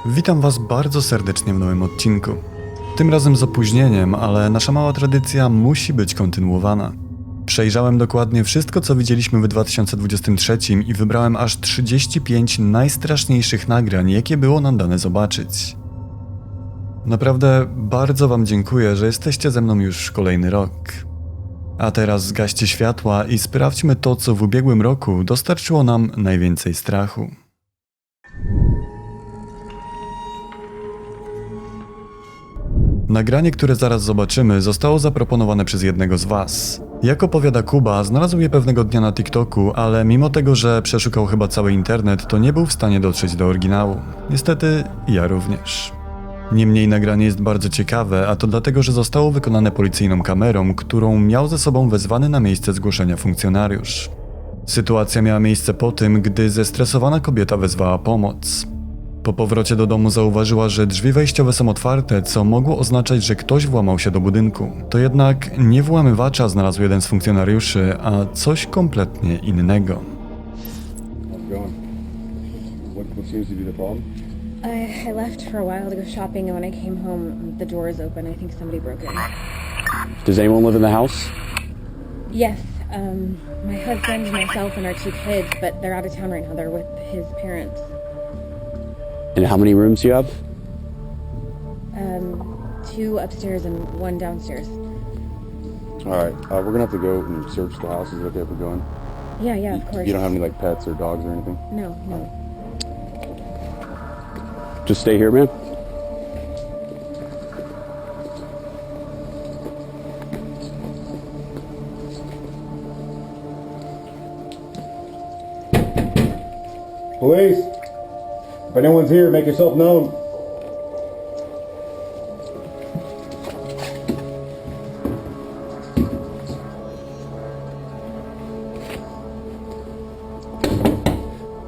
Witam Was bardzo serdecznie w nowym odcinku. Tym razem z opóźnieniem, ale nasza mała tradycja musi być kontynuowana. Przejrzałem dokładnie wszystko, co widzieliśmy w 2023 i wybrałem aż 35 najstraszniejszych nagrań, jakie było nam dane zobaczyć. Naprawdę bardzo Wam dziękuję, że jesteście ze mną już kolejny rok. A teraz zgaście światła i sprawdźmy to, co w ubiegłym roku dostarczyło nam najwięcej strachu. Nagranie, które zaraz zobaczymy, zostało zaproponowane przez jednego z Was. Jak opowiada Kuba, znalazł je pewnego dnia na TikToku, ale mimo tego, że przeszukał chyba cały internet, to nie był w stanie dotrzeć do oryginału. Niestety, ja również. Niemniej nagranie jest bardzo ciekawe, a to dlatego, że zostało wykonane policyjną kamerą, którą miał ze sobą wezwany na miejsce zgłoszenia funkcjonariusz. Sytuacja miała miejsce po tym, gdy zestresowana kobieta wezwała pomoc. Po powrocie do domu zauważyła, że drzwi wejściowe są otwarte, co mogło oznaczać, że ktoś włamał się do budynku. To jednak nie włamywacza znalazł jeden z funkcjonariuszy, a coś kompletnie innego. How's it going? What seems to be the problem? I left for a while to go shopping, and when I came home, the door is open. I think somebody broke in. Does anyone live in the house? Yes, my husband, myself, and our two kids, but they're out of town right now. They're with his parents. And how many rooms do you have? Two upstairs and one downstairs. Alright, we're gonna have to go and search the house. Is it okay if we go in? Yeah, of course. You don't have any like pets or dogs or anything? No. Just stay here, man. Police! If anyone's here, make yourself known.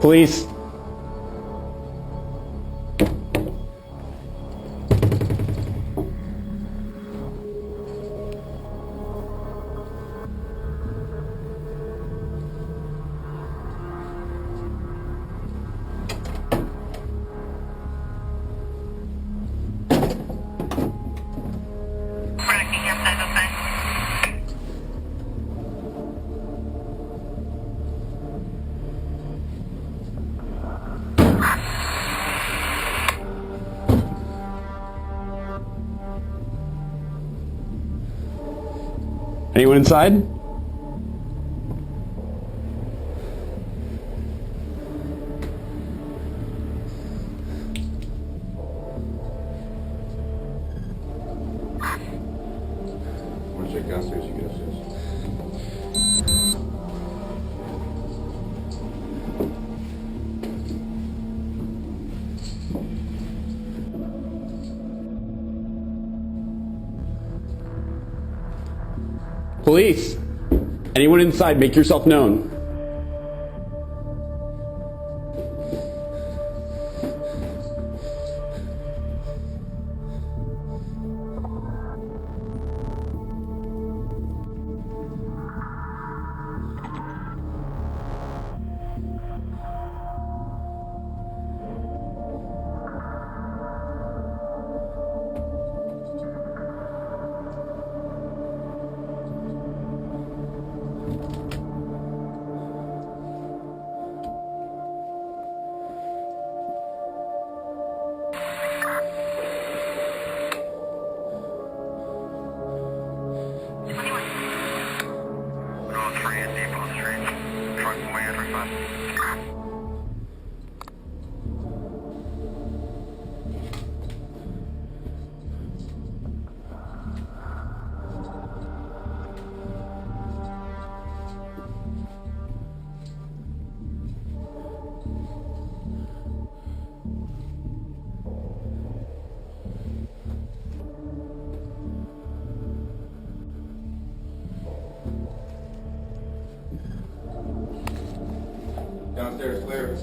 Police! Anyone inside? Want to check downstairs? You get upstairs. Police! Anyone inside, make yourself known. Downstairs, clear.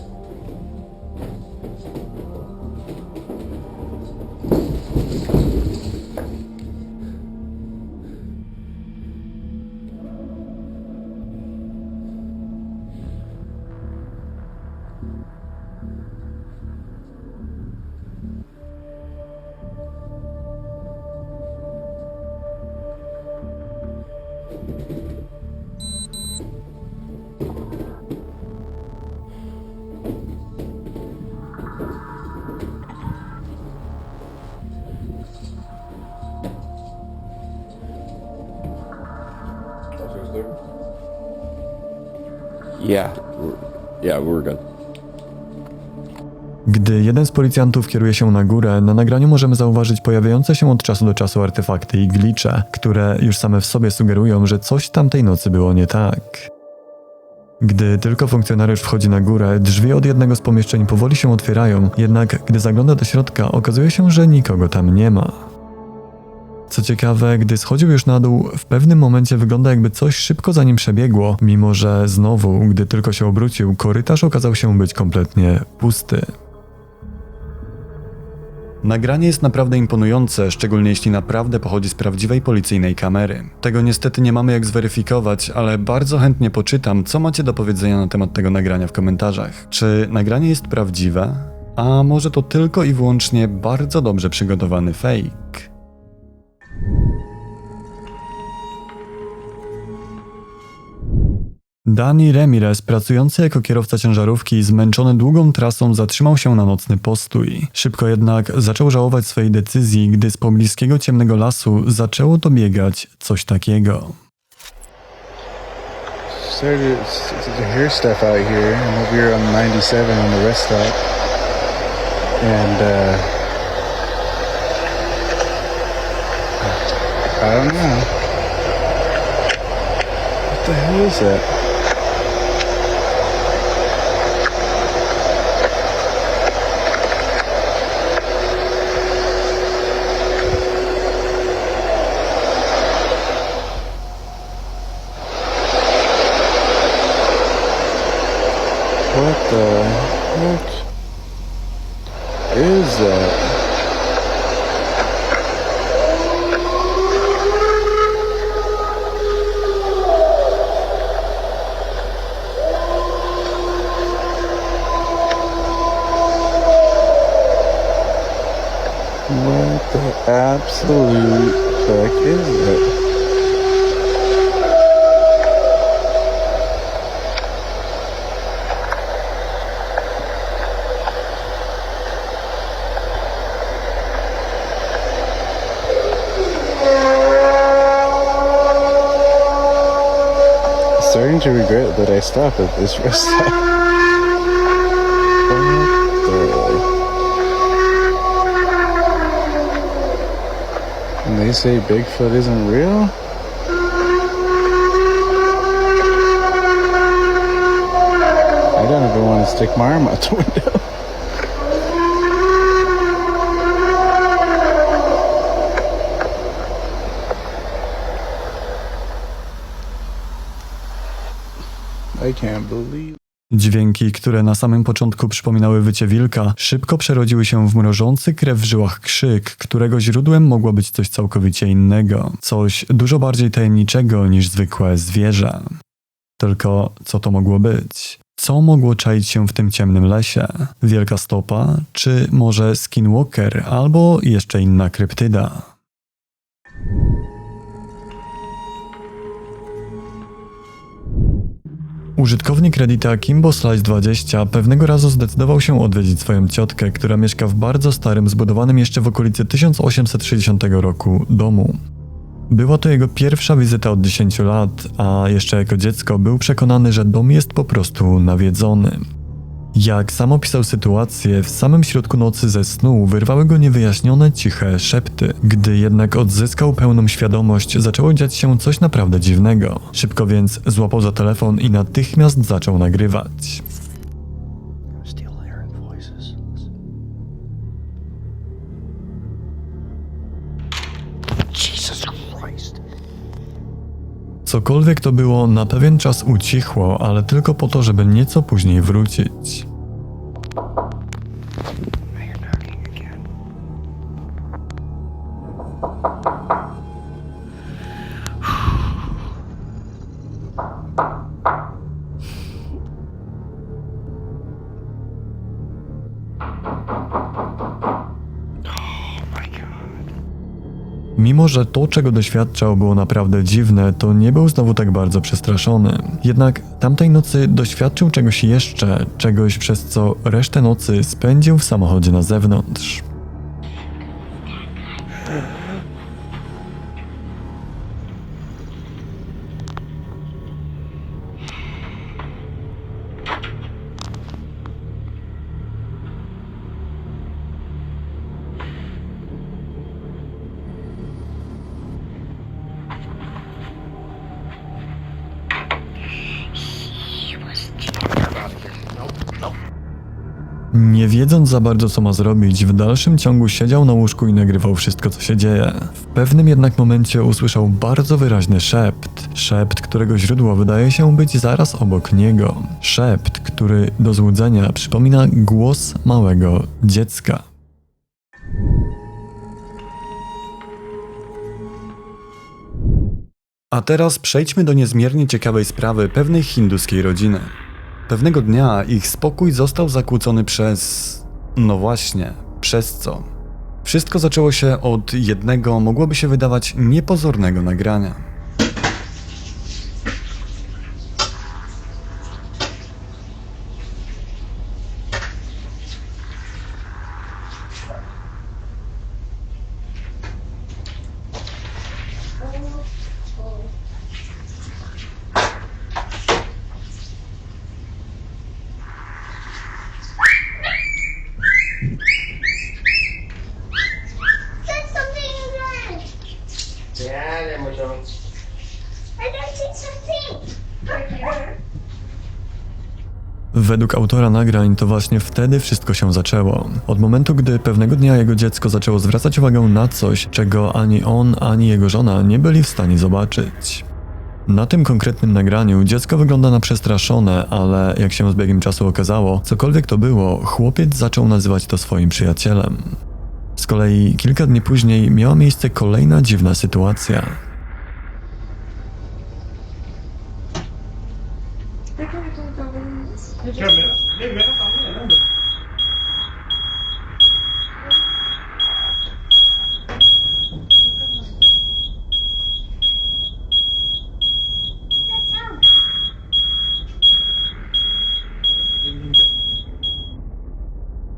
Yeah, we're good. Gdy jeden z policjantów kieruje się na górę, na nagraniu możemy zauważyć pojawiające się od czasu do czasu artefakty i glicze, które już same w sobie sugerują, że coś tamtej nocy było nie tak. Gdy tylko funkcjonariusz wchodzi na górę, drzwi od jednego z pomieszczeń powoli się otwierają, jednak gdy zagląda do środka, okazuje się, że nikogo tam nie ma. Co ciekawe, gdy schodził już na dół, w pewnym momencie wygląda jakby coś szybko za nim przebiegło, mimo że znowu, gdy tylko się obrócił, korytarz okazał się być kompletnie pusty. Nagranie jest naprawdę imponujące, szczególnie jeśli naprawdę pochodzi z prawdziwej policyjnej kamery. Tego niestety nie mamy jak zweryfikować, ale bardzo chętnie poczytam, co macie do powiedzenia na temat tego nagrania w komentarzach. Czy nagranie jest prawdziwe? A może to tylko i wyłącznie bardzo dobrze przygotowany fake? Dani Ramirez, pracujący jako kierowca ciężarówki, zmęczony długą trasą, zatrzymał się na nocny postój. Szybko jednak zaczął żałować swojej decyzji, gdy z pobliskiego ciemnego lasu zaczęło dobiegać coś takiego. Started to hear stuff out here. I'm over here on 97 on the rest stop, and I don't know. What the hell is that? What the heck is that? What the absolute heck is that? Starting to regret that I stopped at this rest stop. And they say Bigfoot isn't real? I don't ever want to stick my arm out the window. I can't believe. Dźwięki, które na samym początku przypominały wycie wilka, szybko przerodziły się w mrożący krew w żyłach krzyk, którego źródłem mogło być coś całkowicie innego. Coś dużo bardziej tajemniczego niż zwykłe zwierzę. Tylko co to mogło być? Co mogło czaić się w tym ciemnym lesie? Wielka stopa? Czy może skinwalker? Albo jeszcze inna kryptyda? Użytkownik Reddita KimboSlice20 pewnego razu zdecydował się odwiedzić swoją ciotkę, która mieszka w bardzo starym, zbudowanym jeszcze w okolicy 1860 roku domu. Była to jego pierwsza wizyta od 10 lat, a jeszcze jako dziecko był przekonany, że dom jest po prostu nawiedzony. Jak sam opisał sytuację, w samym środku nocy ze snu wyrwały go niewyjaśnione, ciche szepty. Gdy jednak odzyskał pełną świadomość, zaczęło dziać się coś naprawdę dziwnego. Szybko więc złapał za telefon i natychmiast zaczął nagrywać. Cokolwiek to było, na pewien czas ucichło, ale tylko po to, żeby nieco później wrócić. Mimo że to, czego doświadczał, było naprawdę dziwne, to nie był znowu tak bardzo przestraszony. Jednak tamtej nocy doświadczył czegoś jeszcze, czegoś przez co resztę nocy spędził w samochodzie na zewnątrz. Nie wiedząc za bardzo co ma zrobić, w dalszym ciągu siedział na łóżku i nagrywał wszystko co się dzieje. W pewnym jednak momencie usłyszał bardzo wyraźny szept. Szept, którego źródło wydaje się być zaraz obok niego. Szept, który do złudzenia przypomina głos małego dziecka. A teraz przejdźmy do niezmiernie ciekawej sprawy pewnej hinduskiej rodziny. Pewnego dnia ich spokój został zakłócony przez... no właśnie, przez co? Wszystko zaczęło się od jednego, mogłoby się wydawać, niepozornego nagrania. Said something again. Yeah, mucho. I don't see something. Right here. Według autora nagrań to właśnie wtedy wszystko się zaczęło. Od momentu, gdy pewnego dnia jego dziecko zaczęło zwracać uwagę na coś, czego ani on, ani jego żona nie byli w stanie zobaczyć. Na tym konkretnym nagraniu dziecko wygląda na przestraszone, ale jak się z biegiem czasu okazało, cokolwiek to było, chłopiec zaczął nazywać to swoim przyjacielem. Z kolei kilka dni później miała miejsce kolejna dziwna sytuacja.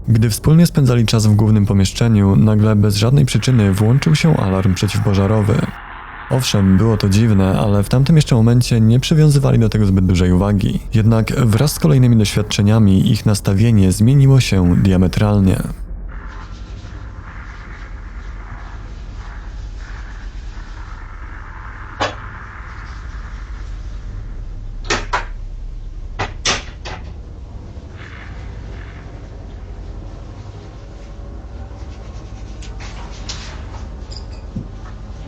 Gdy wspólnie spędzali czas w głównym pomieszczeniu, nagle bez żadnej przyczyny włączył się alarm przeciwpożarowy. Owszem, było to dziwne, ale w tamtym jeszcze momencie nie przywiązywali do tego zbyt dużej uwagi. Jednak wraz z kolejnymi doświadczeniami ich nastawienie zmieniło się diametralnie.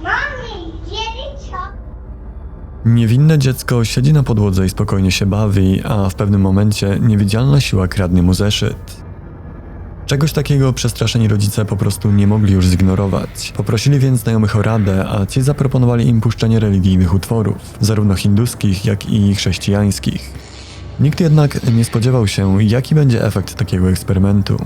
Mommy, get it up. Niewinne dziecko siedzi na podłodze i spokojnie się bawi, a w pewnym momencie niewidzialna siła kradnie mu zeszyt. Czegoś takiego przestraszeni rodzice po prostu nie mogli już zignorować. Poprosili więc znajomych o radę, a ci zaproponowali im puszczenie religijnych utworów, zarówno hinduskich, jak i chrześcijańskich. Nikt jednak nie spodziewał się, jaki będzie efekt takiego eksperymentu.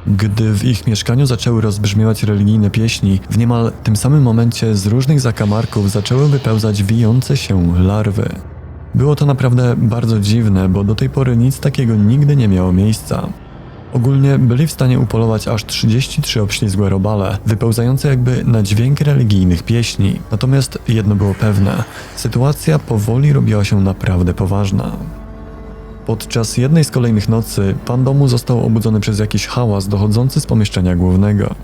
Gdy w ich mieszkaniu zaczęły rozbrzmiewać religijne pieśni, w niemal tym samym momencie z różnych zakamarków zaczęły wypełzać wijące się larwy. Było to naprawdę bardzo dziwne, bo do tej pory nic takiego nigdy nie miało miejsca. Ogólnie byli w stanie upolować aż 33 obślizgłe robale, wypełzające jakby na dźwięk religijnych pieśni. Natomiast jedno było pewne, sytuacja powoli robiła się naprawdę poważna. Podczas jednej z kolejnych nocy pan domu został obudzony przez jakiś hałas dochodzący z pomieszczenia głównego.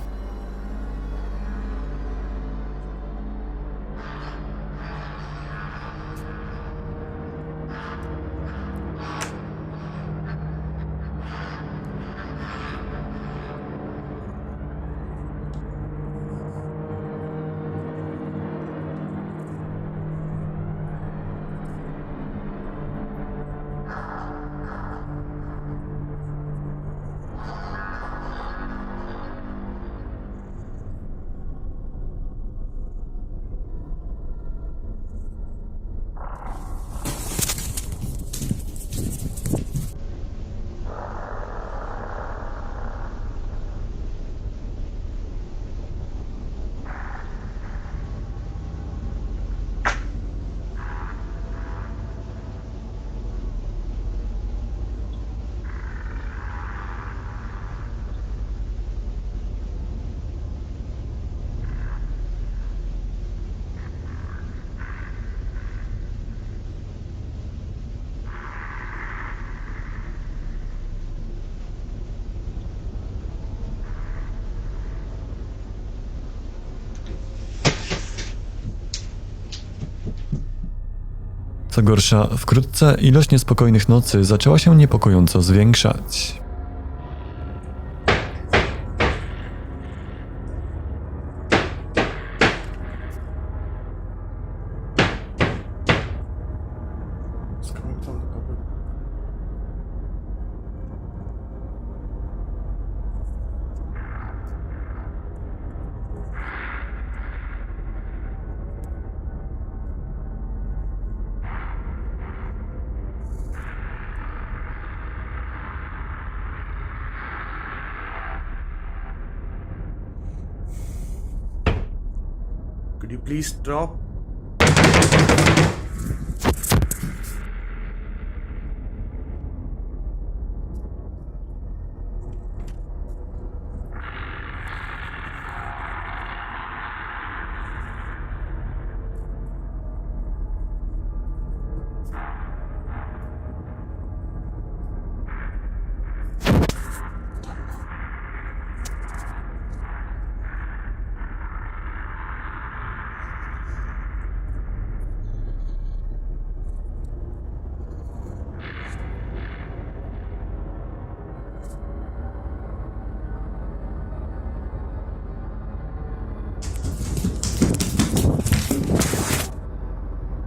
Co gorsza, wkrótce ilość niespokojnych nocy zaczęła się niepokojąco zwiększać. Could you please drop?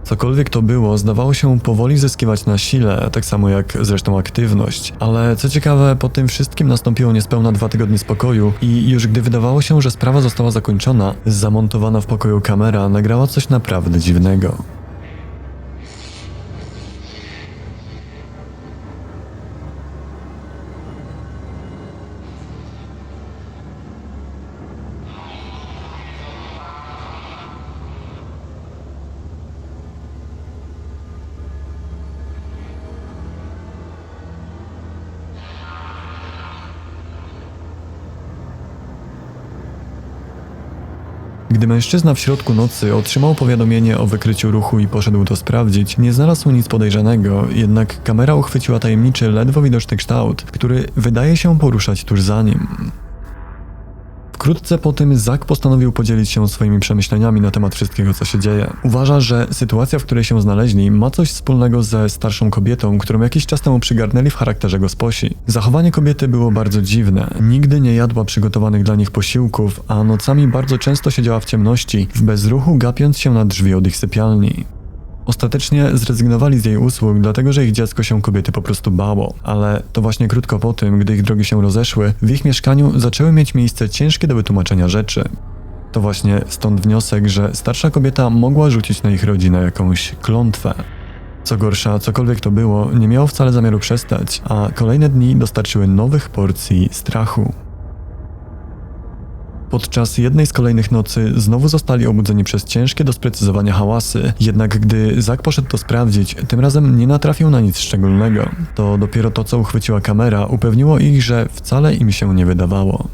Cokolwiek to było, zdawało się powoli zyskiwać na sile, tak samo jak zresztą aktywność. Ale co ciekawe, po tym wszystkim nastąpiło niespełna 2 tygodnie spokoju i już gdy wydawało się, że sprawa została zakończona, zamontowana w pokoju kamera nagrała coś naprawdę dziwnego. Gdy mężczyzna w środku nocy otrzymał powiadomienie o wykryciu ruchu i poszedł to sprawdzić, nie znalazł nic podejrzanego, jednak kamera uchwyciła tajemniczy, ledwo widoczny kształt, który wydaje się poruszać tuż za nim. Wkrótce po tym Zack postanowił podzielić się swoimi przemyśleniami na temat wszystkiego, co się dzieje. Uważa, że sytuacja, w której się znaleźli, ma coś wspólnego ze starszą kobietą, którą jakiś czas temu przygarnęli w charakterze gosposi. Zachowanie kobiety było bardzo dziwne. Nigdy nie jadła przygotowanych dla nich posiłków, a nocami bardzo często siedziała w ciemności, w bezruchu gapiąc się na drzwi od ich sypialni. Ostatecznie zrezygnowali z jej usług, dlatego że ich dziecko się kobiety po prostu bało. Ale to właśnie krótko po tym, gdy ich drogi się rozeszły, w ich mieszkaniu zaczęły mieć miejsce ciężkie do wytłumaczenia rzeczy. To właśnie stąd wniosek, że starsza kobieta mogła rzucić na ich rodzinę jakąś klątwę. Co gorsza, cokolwiek to było, nie miało wcale zamiaru przestać, a kolejne dni dostarczyły nowych porcji strachu. Podczas jednej z kolejnych nocy znowu zostali obudzeni przez ciężkie do sprecyzowania hałasy, jednak gdy Zack poszedł to sprawdzić, tym razem nie natrafił na nic szczególnego. To dopiero to, co uchwyciła kamera, upewniło ich, że wcale im się nie wydawało.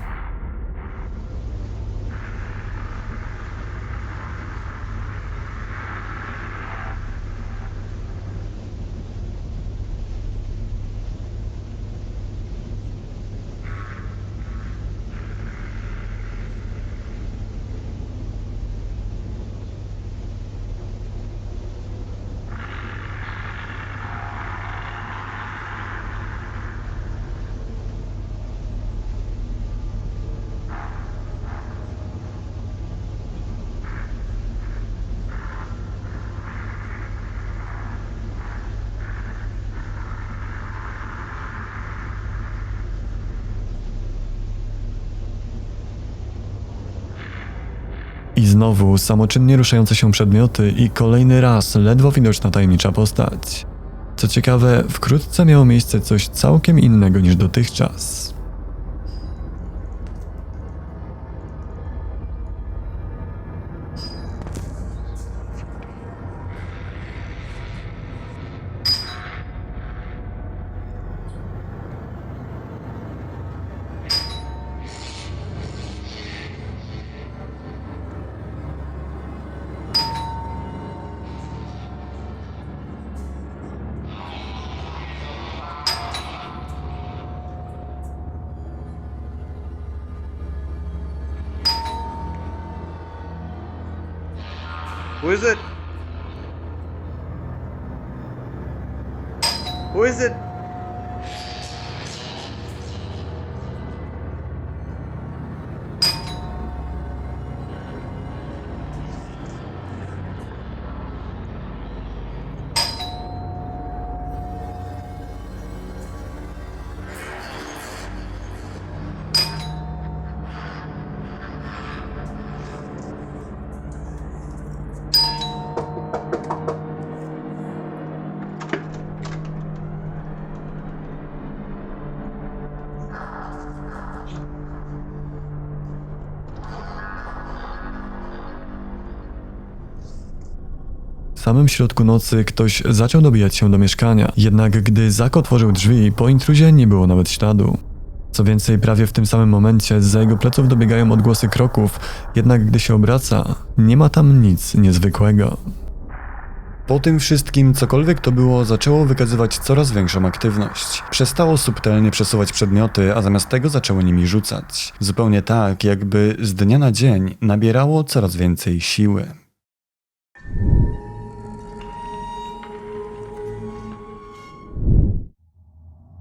I znowu samoczynnie ruszające się przedmioty i kolejny raz ledwo widoczna tajemnicza postać. Co ciekawe, wkrótce miało miejsce coś całkiem innego niż dotychczas. Who is it? Who is it? W samym środku nocy ktoś zaczął dobijać się do mieszkania, jednak gdy Zak otworzył drzwi, po intruzie nie było nawet śladu. Co więcej, prawie w tym samym momencie zza jego pleców dobiegają odgłosy kroków, jednak gdy się obraca, nie ma tam nic niezwykłego. Po tym wszystkim, cokolwiek to było, zaczęło wykazywać coraz większą aktywność. Przestało subtelnie przesuwać przedmioty, a zamiast tego zaczęło nimi rzucać. Zupełnie tak, jakby z dnia na dzień nabierało coraz więcej siły.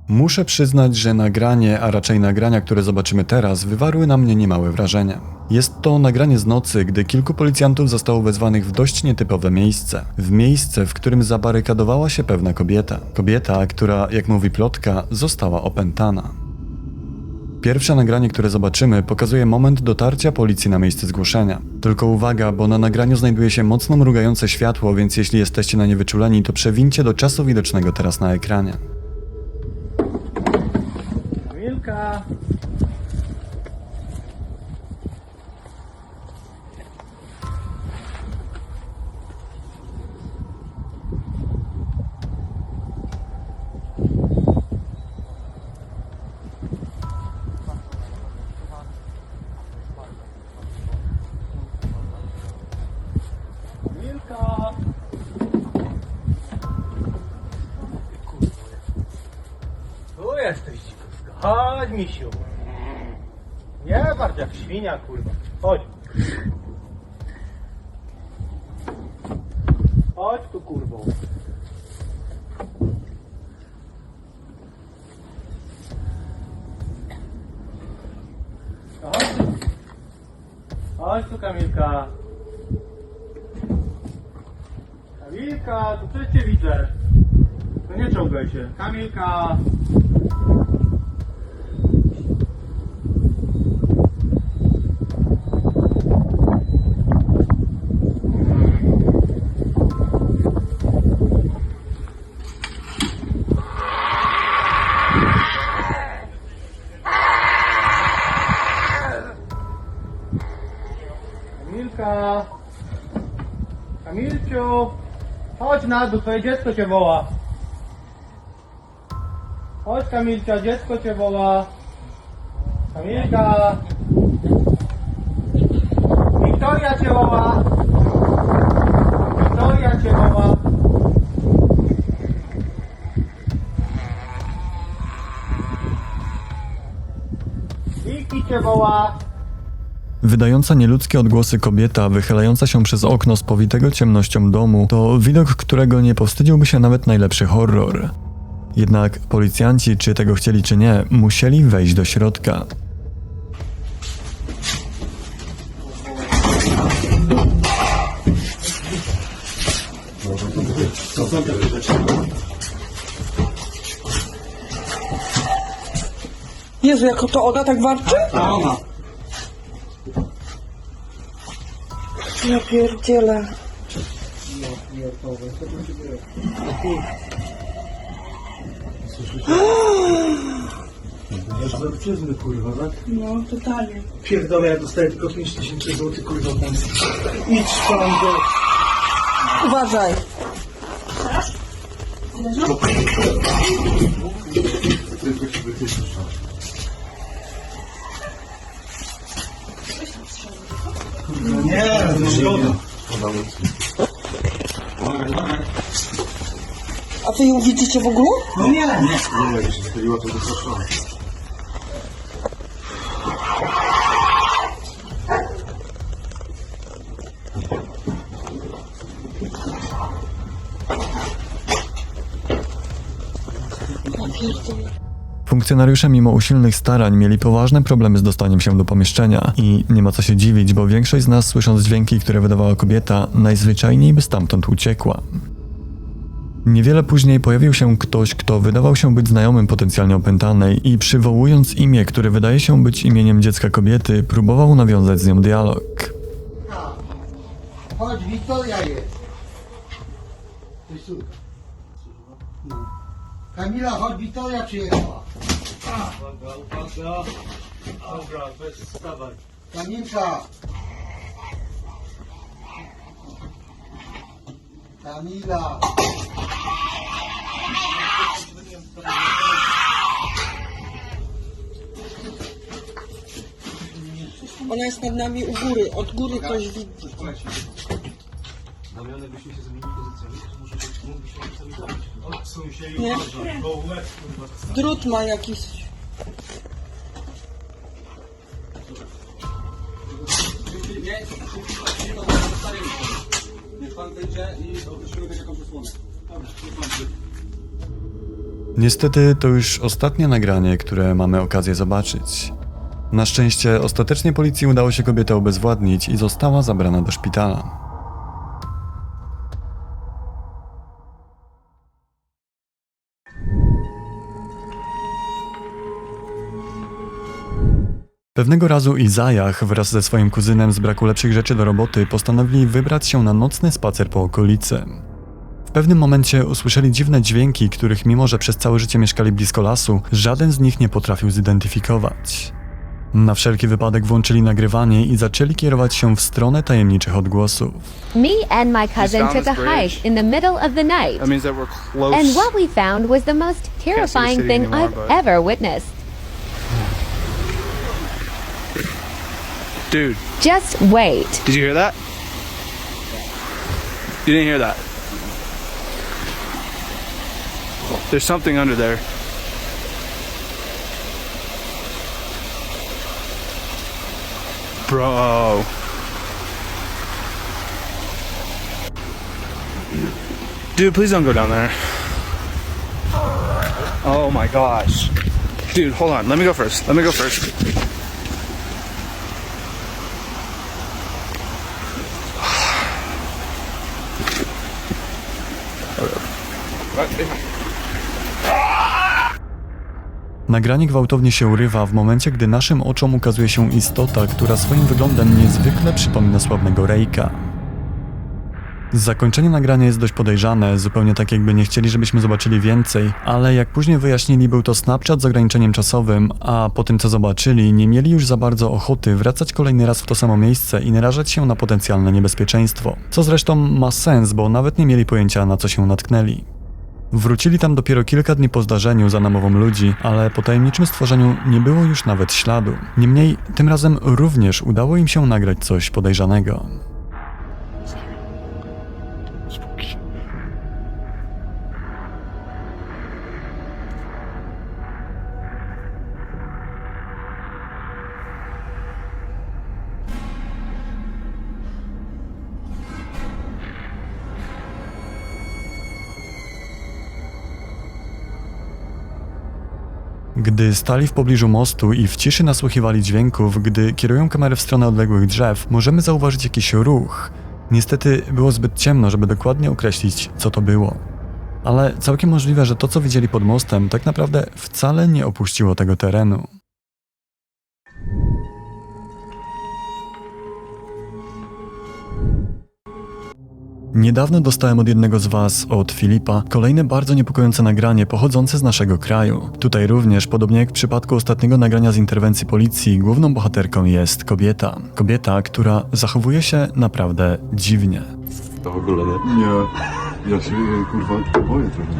Muszę przyznać, że nagranie, a raczej nagrania, które zobaczymy teraz, wywarły na mnie niemałe wrażenie. Jest to nagranie z nocy, gdy kilku policjantów zostało wezwanych w dość nietypowe miejsce. W miejsce, w którym zabarykadowała się pewna kobieta. Kobieta, która, jak mówi plotka, została opętana. Pierwsze nagranie, które zobaczymy, pokazuje moment dotarcia policji na miejsce zgłoszenia. Tylko uwaga, bo na nagraniu znajduje się mocno mrugające światło, więc jeśli jesteście na nie wyczuleni, to przewincie do czasu widocznego teraz na ekranie. Kamilka! Kamilka! Tu jesteś, dzikuska. Chodź, misiu. Nie bardzo jak świnia, kurwa. Chodź. Chodź tu, kurwo. Chodź. Chodź tu, Kamilka. Kamilka, tu przecież cię widzę. To nie czołgaj się. Kamilka. Kamilka. Kamilciu. Chodź na dół, twoje dziecko cię woła. Chodź, Kamilcia, dziecko cię woła. Kamilka. Wiktoria cię woła. Wiktoria cię woła. Wiki cię woła. Wydająca nieludzkie odgłosy kobieta, wychylająca się przez okno spowitego ciemnością domu, to widok, którego nie powstydziłby się nawet najlepszy horror. Jednak policjanci, czy tego chcieli czy nie, musieli wejść do środka. Jezu, jako to ona tak warczy? Ona. Ja pierdzielę. Egzorcyzmy, kurwa, tak? No, totalnie. Pierdolę, ja dostaję tylko 5000 zł, kurwa, tam. Idź pan do... Uważaj. No nie, no szkoda. A wy ją widzicie w ogóle? No nie, nie. Nie, jak się schyliła, to wystraszyła. pierdolę. Funkcjonariusze mimo usilnych starań mieli poważne problemy z dostaniem się do pomieszczenia i nie ma co się dziwić, bo większość z nas, słysząc dźwięki, które wydawała kobieta, najzwyczajniej by stamtąd uciekła. Niewiele później pojawił się ktoś, kto wydawał się być znajomym potencjalnie opętanej i przywołując imię, które wydaje się być imieniem dziecka kobiety, próbował nawiązać z nią dialog. Chodź, Wiktoria jest. To jest córka. No. Kamila, chodź, Wiktoria przyjechała. Uwaga. Dobra, weź wstawaj. Kamilka. Kamila. Ona jest nad nami u góry, od góry coś widzi. Nie? Drut ma jakiś. Niestety to już ostatnie nagranie, które mamy okazję zobaczyć. Na szczęście ostatecznie policji udało się kobietę obezwładnić i została zabrana do szpitala. Pewnego razu Izajah wraz ze swoim kuzynem z braku lepszych rzeczy do roboty postanowili wybrać się na nocny spacer po okolicy. W pewnym momencie usłyszeli dziwne dźwięki, których mimo że przez całe życie mieszkali blisko lasu, żaden z nich nie potrafił zidentyfikować. Na wszelki wypadek włączyli nagrywanie i zaczęli kierować się w stronę tajemniczych odgłosów. Me and my cousin took a hike in the middle of the night. That means that we're close. And what we found was the most terrifying city thing anymore, I've but- ever witnessed. Dude, Just wait. did you hear that? You didn't hear that. There's something under there. Bro. Dude, please don't go down there. Oh my gosh. Dude, hold on. Let me go first. Let me go first. Nagranie gwałtownie się urywa w momencie, gdy naszym oczom ukazuje się istota, która swoim wyglądem niezwykle przypomina sławnego Rejka. Zakończenie nagrania jest dość podejrzane, zupełnie tak jakby nie chcieli, żebyśmy zobaczyli więcej, ale jak później wyjaśnili, był to Snapchat z ograniczeniem czasowym, a po tym co zobaczyli, nie mieli już za bardzo ochoty wracać kolejny raz w to samo miejsce i narażać się na potencjalne niebezpieczeństwo. Co zresztą ma sens, bo nawet nie mieli pojęcia, na co się natknęli. Wrócili tam dopiero kilka dni po zdarzeniu za namową ludzi, ale po tajemniczym stworzeniu nie było już nawet śladu. Niemniej tym razem również udało im się nagrać coś podejrzanego. Gdy stali w pobliżu mostu i w ciszy nasłuchiwali dźwięków, gdy kierują kamerę w stronę odległych drzew, możemy zauważyć jakiś ruch. Niestety było zbyt ciemno, żeby dokładnie określić, co to było. Ale całkiem możliwe, że to, co widzieli pod mostem, tak naprawdę wcale nie opuściło tego terenu. Niedawno dostałem od jednego z Was, od Filipa, kolejne bardzo niepokojące nagranie pochodzące z naszego kraju. Tutaj również, podobnie jak w przypadku ostatniego nagrania z interwencji policji, główną bohaterką jest kobieta. Kobieta, która zachowuje się naprawdę dziwnie. To w ogóle nie? Nie, ja się kurwa boję trochę.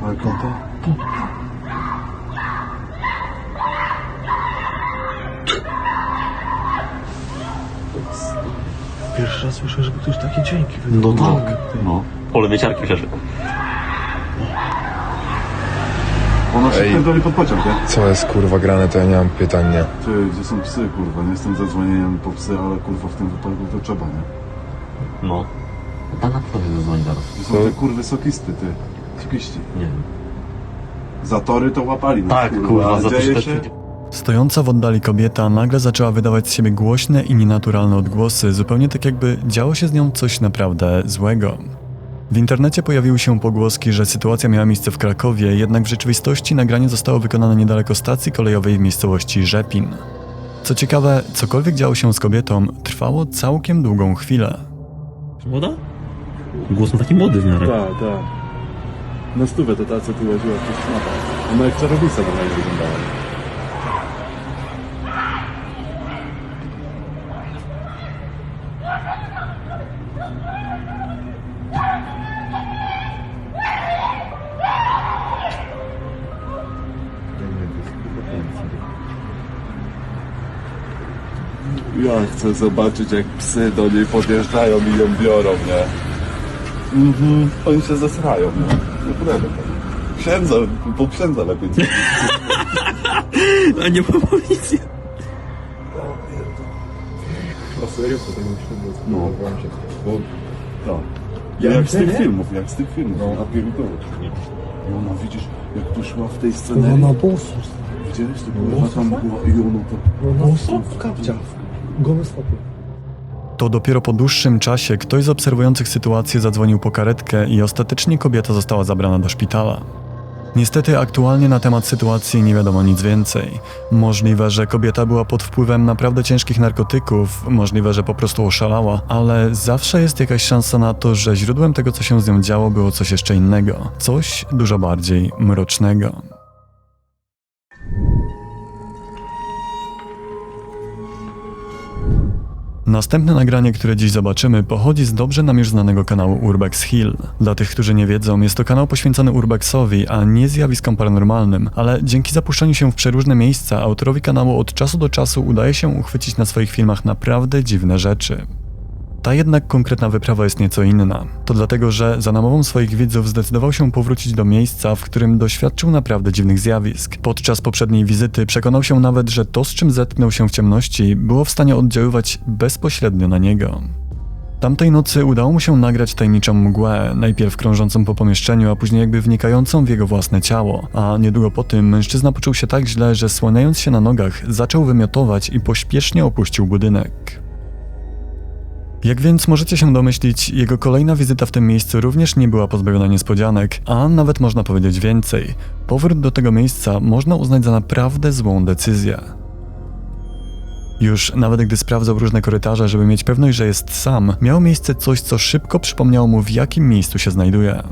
Ale konto? Pierwszy raz słyszę, żeby ktoś takie dźwięki wydał. No tak, no. Pole wieciarki przeszedł. Ona się pierdoli pod pociąg, nie? Co jest kurwa grane, to ja nie mam pytań, nie? Ty, gdzie są psy, kurwa? Nie jestem za dzwonieniem po psy, ale kurwa w tym wypadku to trzeba, nie? No. Pana kto się zadzwoni zaraz? Gdzie są te kurwy sokisty, ty? Sokiści. Nie wiem. Zatory to łapali. Tak, kurwa, za to dzieje też się... Stojąca w oddali kobieta nagle zaczęła wydawać z siebie głośne i nienaturalne odgłosy, zupełnie tak jakby działo się z nią coś naprawdę złego. W internecie pojawiły się pogłoski, że sytuacja miała miejsce w Krakowie, jednak w rzeczywistości nagranie zostało wykonane niedaleko stacji kolejowej w miejscowości Rzepin. Co ciekawe, cokolwiek działo się z kobietą, trwało całkiem długą chwilę. Młoda? Głos ma taki młody w miarę. Tak, tak. Na stówę to ta, co tu łaziła przez szmata. Ona jak czarownica normalnie wyglądała. Ja chcę zobaczyć, jak psy do niej podjeżdżają i ją biorą, nie? Oni się zesrają, nie? Naprawdę. Księdza, po księdza lepiej. A nie ma policji. Na serio? No. Bo, tak. Jak z tych filmów, na pierdolę. I ona, widzisz, jak tu szła w tej scenie. Ona bosu. Widziałeś, to była tam była i ona to... Bosu w kapciach. Goły stopy. To dopiero po dłuższym czasie ktoś z obserwujących sytuację zadzwonił po karetkę i ostatecznie kobieta została zabrana do szpitala. Niestety aktualnie na temat sytuacji nie wiadomo nic więcej. Możliwe, że kobieta była pod wpływem naprawdę ciężkich narkotyków, możliwe, że po prostu oszalała, ale zawsze jest jakaś szansa na to, że źródłem tego, co się z nią działo, było coś jeszcze innego. Coś dużo bardziej mrocznego. Następne nagranie, które dziś zobaczymy, pochodzi z dobrze nam już znanego kanału Urbex Hill. Dla tych, którzy nie wiedzą, jest to kanał poświęcony urbexowi, a nie zjawiskom paranormalnym, ale dzięki zapuszczaniu się w przeróżne miejsca, autorowi kanału od czasu do czasu udaje się uchwycić na swoich filmach naprawdę dziwne rzeczy. Ta jednak konkretna wyprawa jest nieco inna. To dlatego, że za namową swoich widzów zdecydował się powrócić do miejsca, w którym doświadczył naprawdę dziwnych zjawisk. Podczas poprzedniej wizyty przekonał się nawet, że to, z czym zetknął się w ciemności, było w stanie oddziaływać bezpośrednio na niego. Tamtej nocy udało mu się nagrać tajemniczą mgłę, najpierw krążącą po pomieszczeniu, a później jakby wnikającą w jego własne ciało. A niedługo po tym mężczyzna poczuł się tak źle, że słaniając się na nogach, zaczął wymiotować i pośpiesznie opuścił budynek. Jak więc możecie się domyślić, jego kolejna wizyta w tym miejscu również nie była pozbawiona niespodzianek, a nawet można powiedzieć więcej. Powrót do tego miejsca można uznać za naprawdę złą decyzję. Już nawet gdy sprawdzał różne korytarze, żeby mieć pewność, że jest sam, miało miejsce coś, co szybko przypomniało mu, w jakim miejscu się znajduje.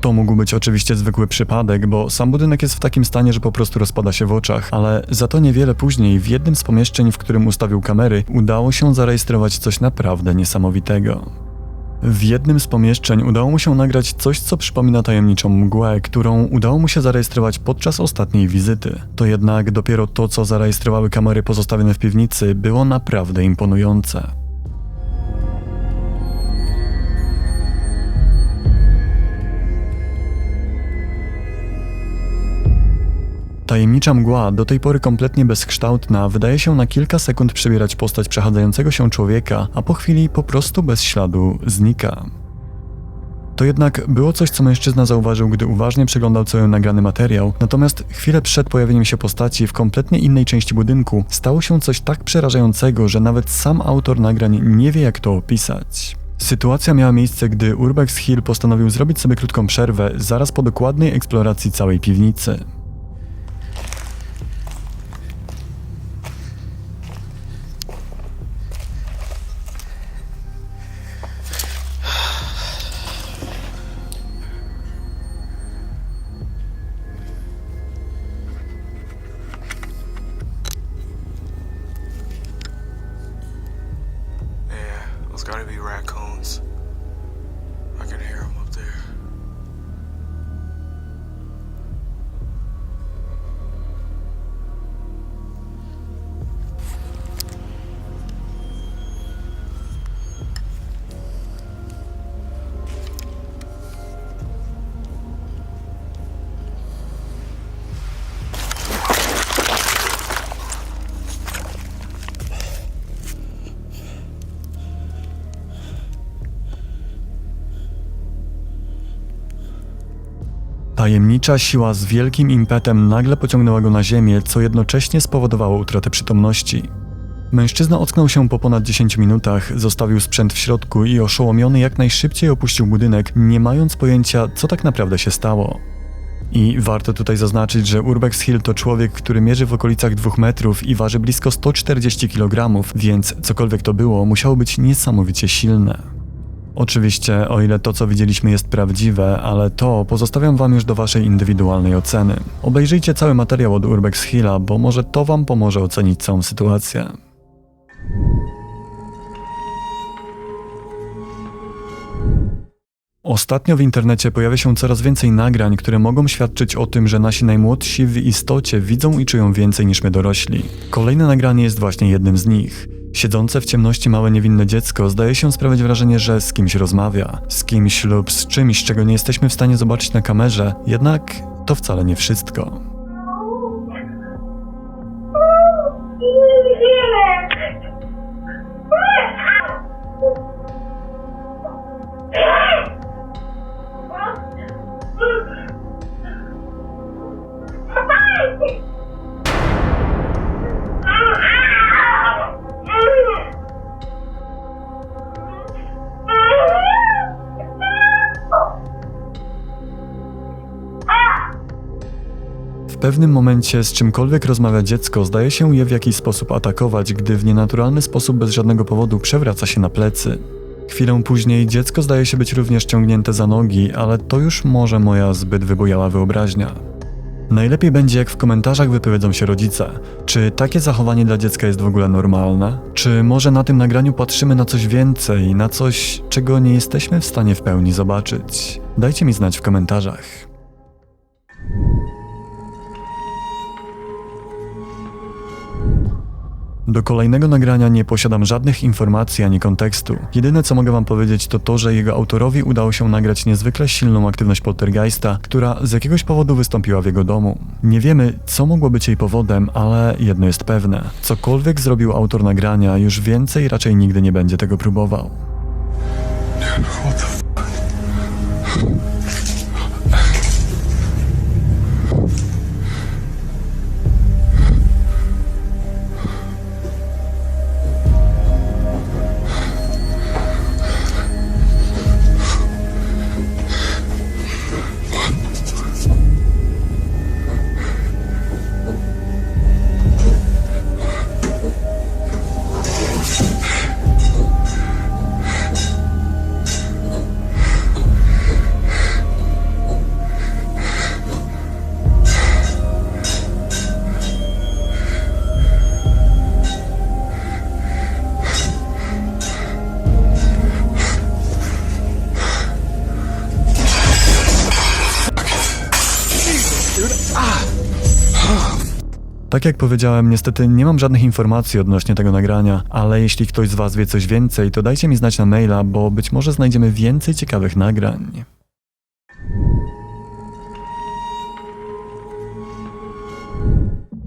To mógł być oczywiście zwykły przypadek, bo sam budynek jest w takim stanie, że po prostu rozpada się w oczach, ale za to niewiele później w jednym z pomieszczeń, w którym ustawił kamery, udało się zarejestrować coś naprawdę niesamowitego. W jednym z pomieszczeń udało mu się nagrać coś, co przypomina tajemniczą mgłę, którą udało mu się zarejestrować podczas ostatniej wizyty. To jednak dopiero to, co zarejestrowały kamery pozostawione w piwnicy, było naprawdę imponujące. Tajemnicza mgła, do tej pory kompletnie bezkształtna, wydaje się na kilka sekund przybierać postać przechadzającego się człowieka, a po chwili po prostu bez śladu znika. To jednak było coś, co mężczyzna zauważył, gdy uważnie przeglądał cały nagrany materiał, natomiast chwilę przed pojawieniem się postaci w kompletnie innej części budynku stało się coś tak przerażającego, że nawet sam autor nagrań nie wie, jak to opisać. Sytuacja miała miejsce, gdy Urbex Hill postanowił zrobić sobie krótką przerwę zaraz po dokładnej eksploracji całej piwnicy. Those gotta be raccoons. I can hear them up there. Tajemnicza siła z wielkim impetem nagle pociągnęła go na ziemię, co jednocześnie spowodowało utratę przytomności. Mężczyzna ocknął się po ponad 10 minutach, zostawił sprzęt w środku i oszołomiony jak najszybciej opuścił budynek, nie mając pojęcia, co tak naprawdę się stało. I warto tutaj zaznaczyć, że Urbex Hill to człowiek, który mierzy w okolicach 2 metrów i waży blisko 140 kg, więc cokolwiek to było, musiało być niesamowicie silne. Oczywiście, o ile to, co widzieliśmy, jest prawdziwe, ale to pozostawiam wam już do waszej indywidualnej oceny. Obejrzyjcie cały materiał od Urbex Hilla, bo może to wam pomoże ocenić całą sytuację. Ostatnio w internecie pojawia się coraz więcej nagrań, które mogą świadczyć o tym, że nasi najmłodsi w istocie widzą i czują więcej niż my dorośli. Kolejne nagranie jest właśnie jednym z nich. Siedzące w ciemności małe niewinne dziecko zdaje się sprawiać wrażenie, że z kimś rozmawia. Z kimś lub z czymś, czego nie jesteśmy w stanie zobaczyć na kamerze, jednak to wcale nie wszystko. W pewnym momencie z czymkolwiek rozmawia dziecko, zdaje się je w jakiś sposób atakować, gdy w nienaturalny sposób bez żadnego powodu przewraca się na plecy. Chwilę później dziecko zdaje się być również ciągnięte za nogi, ale to już może moja zbyt wybujała wyobraźnia. Najlepiej będzie, jak w komentarzach wypowiedzą się rodzice. Czy takie zachowanie dla dziecka jest w ogóle normalne? Czy może na tym nagraniu patrzymy na coś więcej, na coś, czego nie jesteśmy w stanie w pełni zobaczyć? Dajcie mi znać w komentarzach. Do kolejnego nagrania nie posiadam żadnych informacji ani kontekstu. Jedyne co mogę wam powiedzieć to to, że jego autorowi udało się nagrać niezwykle silną aktywność poltergeista, która z jakiegoś powodu wystąpiła w jego domu. Nie wiemy, co mogło być jej powodem, ale jedno jest pewne. Cokolwiek zrobił autor nagrania, już więcej raczej nigdy nie będzie tego próbował. What the fuck? Tak jak powiedziałem, niestety nie mam żadnych informacji odnośnie tego nagrania, ale jeśli ktoś z was wie coś więcej, to dajcie mi znać na maila, bo być może znajdziemy więcej ciekawych nagrań.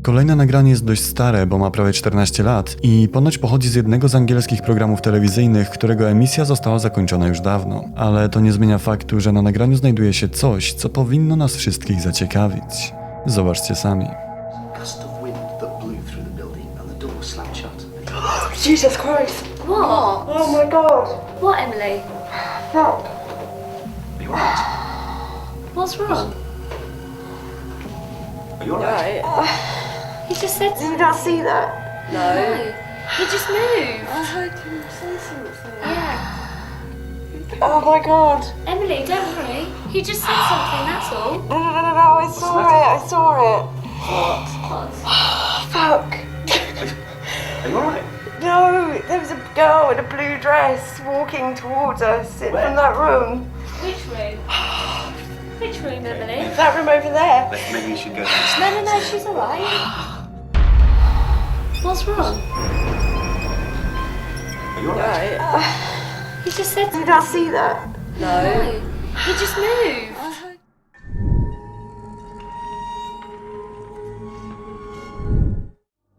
Kolejne nagranie jest dość stare, bo ma prawie 14 lat i ponoć pochodzi z jednego z angielskich programów telewizyjnych, którego emisja została zakończona już dawno. Ale to nie zmienia faktu, że na nagraniu znajduje się coś, co powinno nas wszystkich zaciekawić. Zobaczcie sami. Jesus Christ. What? Oh my God. What, Emily? Fuck. You alright? What's wrong? Are you alright? He just said Did you not see that? no. He just moved. I heard him say something. Yeah. Oh my God. Emily, don't worry. He just said something, that's all. No, I saw it. I saw it. What? Fuck. Are you alright? No, there was a girl in a blue dress walking towards us from that room. Which room? Which room, Emily? That room over there. Maybe you should go. No, she's alright. What's wrong? Are you alright? He just said Did I see that? no. He just moved.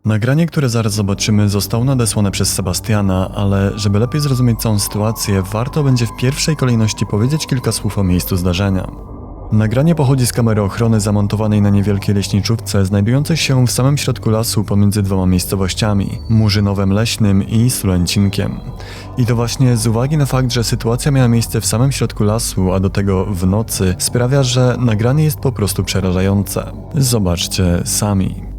Nagranie, które zaraz zobaczymy, zostało nadesłane przez Sebastiana, ale żeby lepiej zrozumieć całą sytuację, warto będzie w pierwszej kolejności powiedzieć kilka słów o miejscu zdarzenia. Nagranie pochodzi z kamery ochrony zamontowanej na niewielkiej leśniczówce, znajdującej się w samym środku lasu pomiędzy dwoma miejscowościami – Murzynowem Leśnym i Sulęcinkiem. I to właśnie z uwagi na fakt, że sytuacja miała miejsce w samym środku lasu, a do tego w nocy, sprawia, że nagranie jest po prostu przerażające. Zobaczcie sami.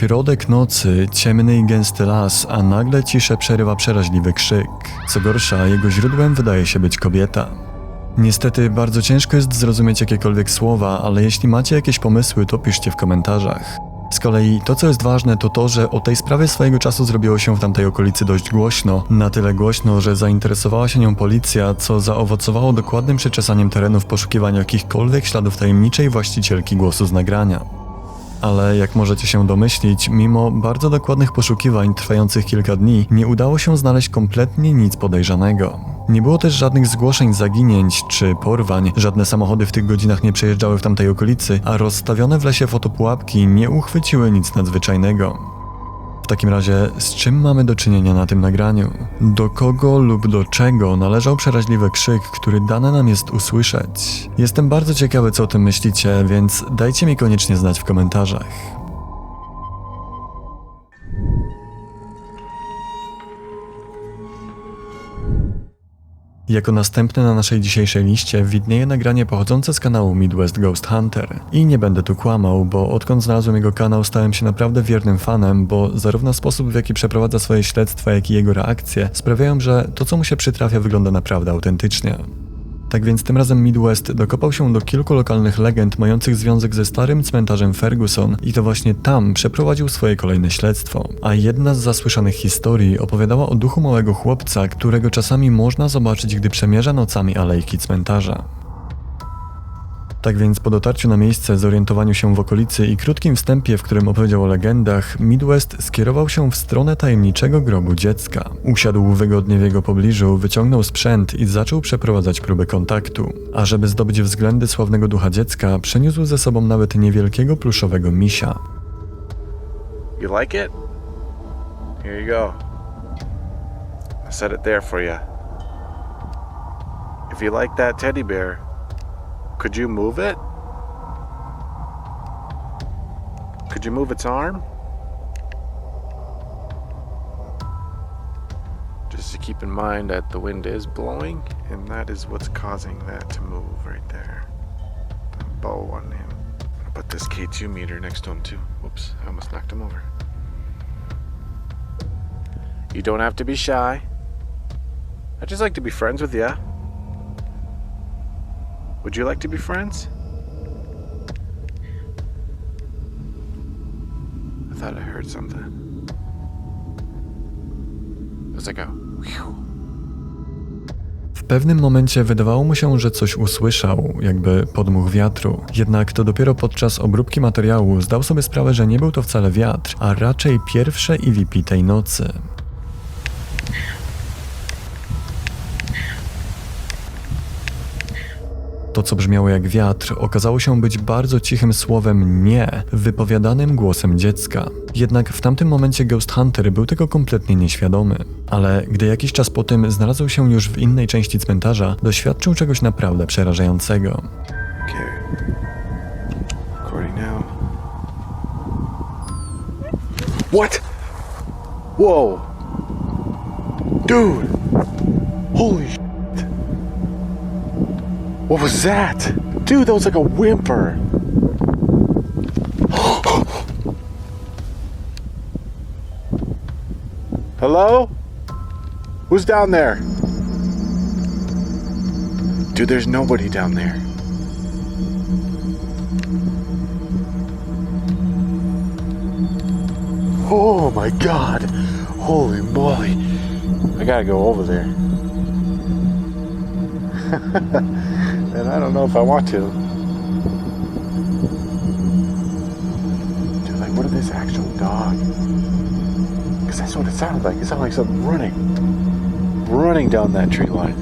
Środek nocy, ciemny i gęsty las, a nagle ciszę przerywa przeraźliwy krzyk. Co gorsza, jego źródłem wydaje się być kobieta. Niestety bardzo ciężko jest zrozumieć jakiekolwiek słowa, ale jeśli macie jakieś pomysły, to piszcie w komentarzach. Z kolei to, co jest ważne, to to, że o tej sprawie swojego czasu zrobiło się w tamtej okolicy dość głośno. Na tyle głośno, że zainteresowała się nią policja, co zaowocowało dokładnym przeczesaniem terenu w poszukiwaniu jakichkolwiek śladów tajemniczej właścicielki głosu z nagrania. Ale jak możecie się domyślić, mimo bardzo dokładnych poszukiwań trwających kilka dni, nie udało się znaleźć kompletnie nic podejrzanego. Nie było też żadnych zgłoszeń zaginięć czy porwań, żadne samochody w tych godzinach nie przejeżdżały w tamtej okolicy, a rozstawione w lesie fotopułapki nie uchwyciły nic nadzwyczajnego. W takim razie, z czym mamy do czynienia na tym nagraniu? Do kogo lub do czego należał przeraźliwy krzyk, który dane nam jest usłyszeć? Jestem bardzo ciekawy, co o tym myślicie, więc dajcie mi koniecznie znać w komentarzach. Jako następne na naszej dzisiejszej liście widnieje nagranie pochodzące z kanału Midwest Ghost Hunter. I nie będę tu kłamał, bo odkąd znalazłem jego kanał, stałem się naprawdę wiernym fanem, bo zarówno sposób, w jaki przeprowadza swoje śledztwa, jak i jego reakcje sprawiają, że to, co mu się przytrafia, wygląda naprawdę autentycznie. Tak więc tym razem Midwest dokopał się do kilku lokalnych legend mających związek ze starym cmentarzem Ferguson i to właśnie tam przeprowadził swoje kolejne śledztwo. A jedna z zasłyszanych historii opowiadała o duchu małego chłopca, którego czasami można zobaczyć, gdy przemierza nocami alejki cmentarza. Tak więc po dotarciu na miejsce, zorientowaniu się w okolicy i krótkim wstępie, w którym opowiedział o legendach, Midwest skierował się w stronę tajemniczego grobu dziecka. Usiadł wygodnie w jego pobliżu, wyciągnął sprzęt i zaczął przeprowadzać próbę kontaktu. A żeby zdobyć względy sławnego ducha dziecka, przeniósł ze sobą nawet niewielkiego pluszowego misia. You like it? Here you go. I set it there for you. If you like that teddy bear, could you move it? Could you move its arm? Just to keep in mind that the wind is blowing, and that is what's causing that to move right there. The bow on him. I'll put this K2 meter next to him too. Whoops, I almost knocked him over. You don't have to be shy. I'd just like to be friends with you. Would you like to be friends? I thought I heard something. It was like a whew. W pewnym momencie wydawało mu się, że coś usłyszał, jakby podmuch wiatru. Jednak to dopiero podczas obróbki materiału zdał sobie sprawę, że nie był to wcale wiatr, a raczej pierwsze EVP tej nocy. To, co brzmiało jak wiatr, okazało się być bardzo cichym słowem nie, wypowiadanym głosem dziecka. Jednak w tamtym momencie Ghost Hunter był tego kompletnie nieświadomy. Ale gdy jakiś czas po tym znalazł się już w innej części cmentarza, doświadczył czegoś naprawdę przerażającego. Okay. Recording now. What? Whoa! Dude! Holy shit! What was that? Dude, that was like a whimper! Hello? Who's down there? Dude, there's nobody down there. Oh my god! Holy moly! I gotta go over there. And I don't know if I want to. Dude, like, what is this actual dog? Because that's what it sounded like. It sounded like something running down that tree line.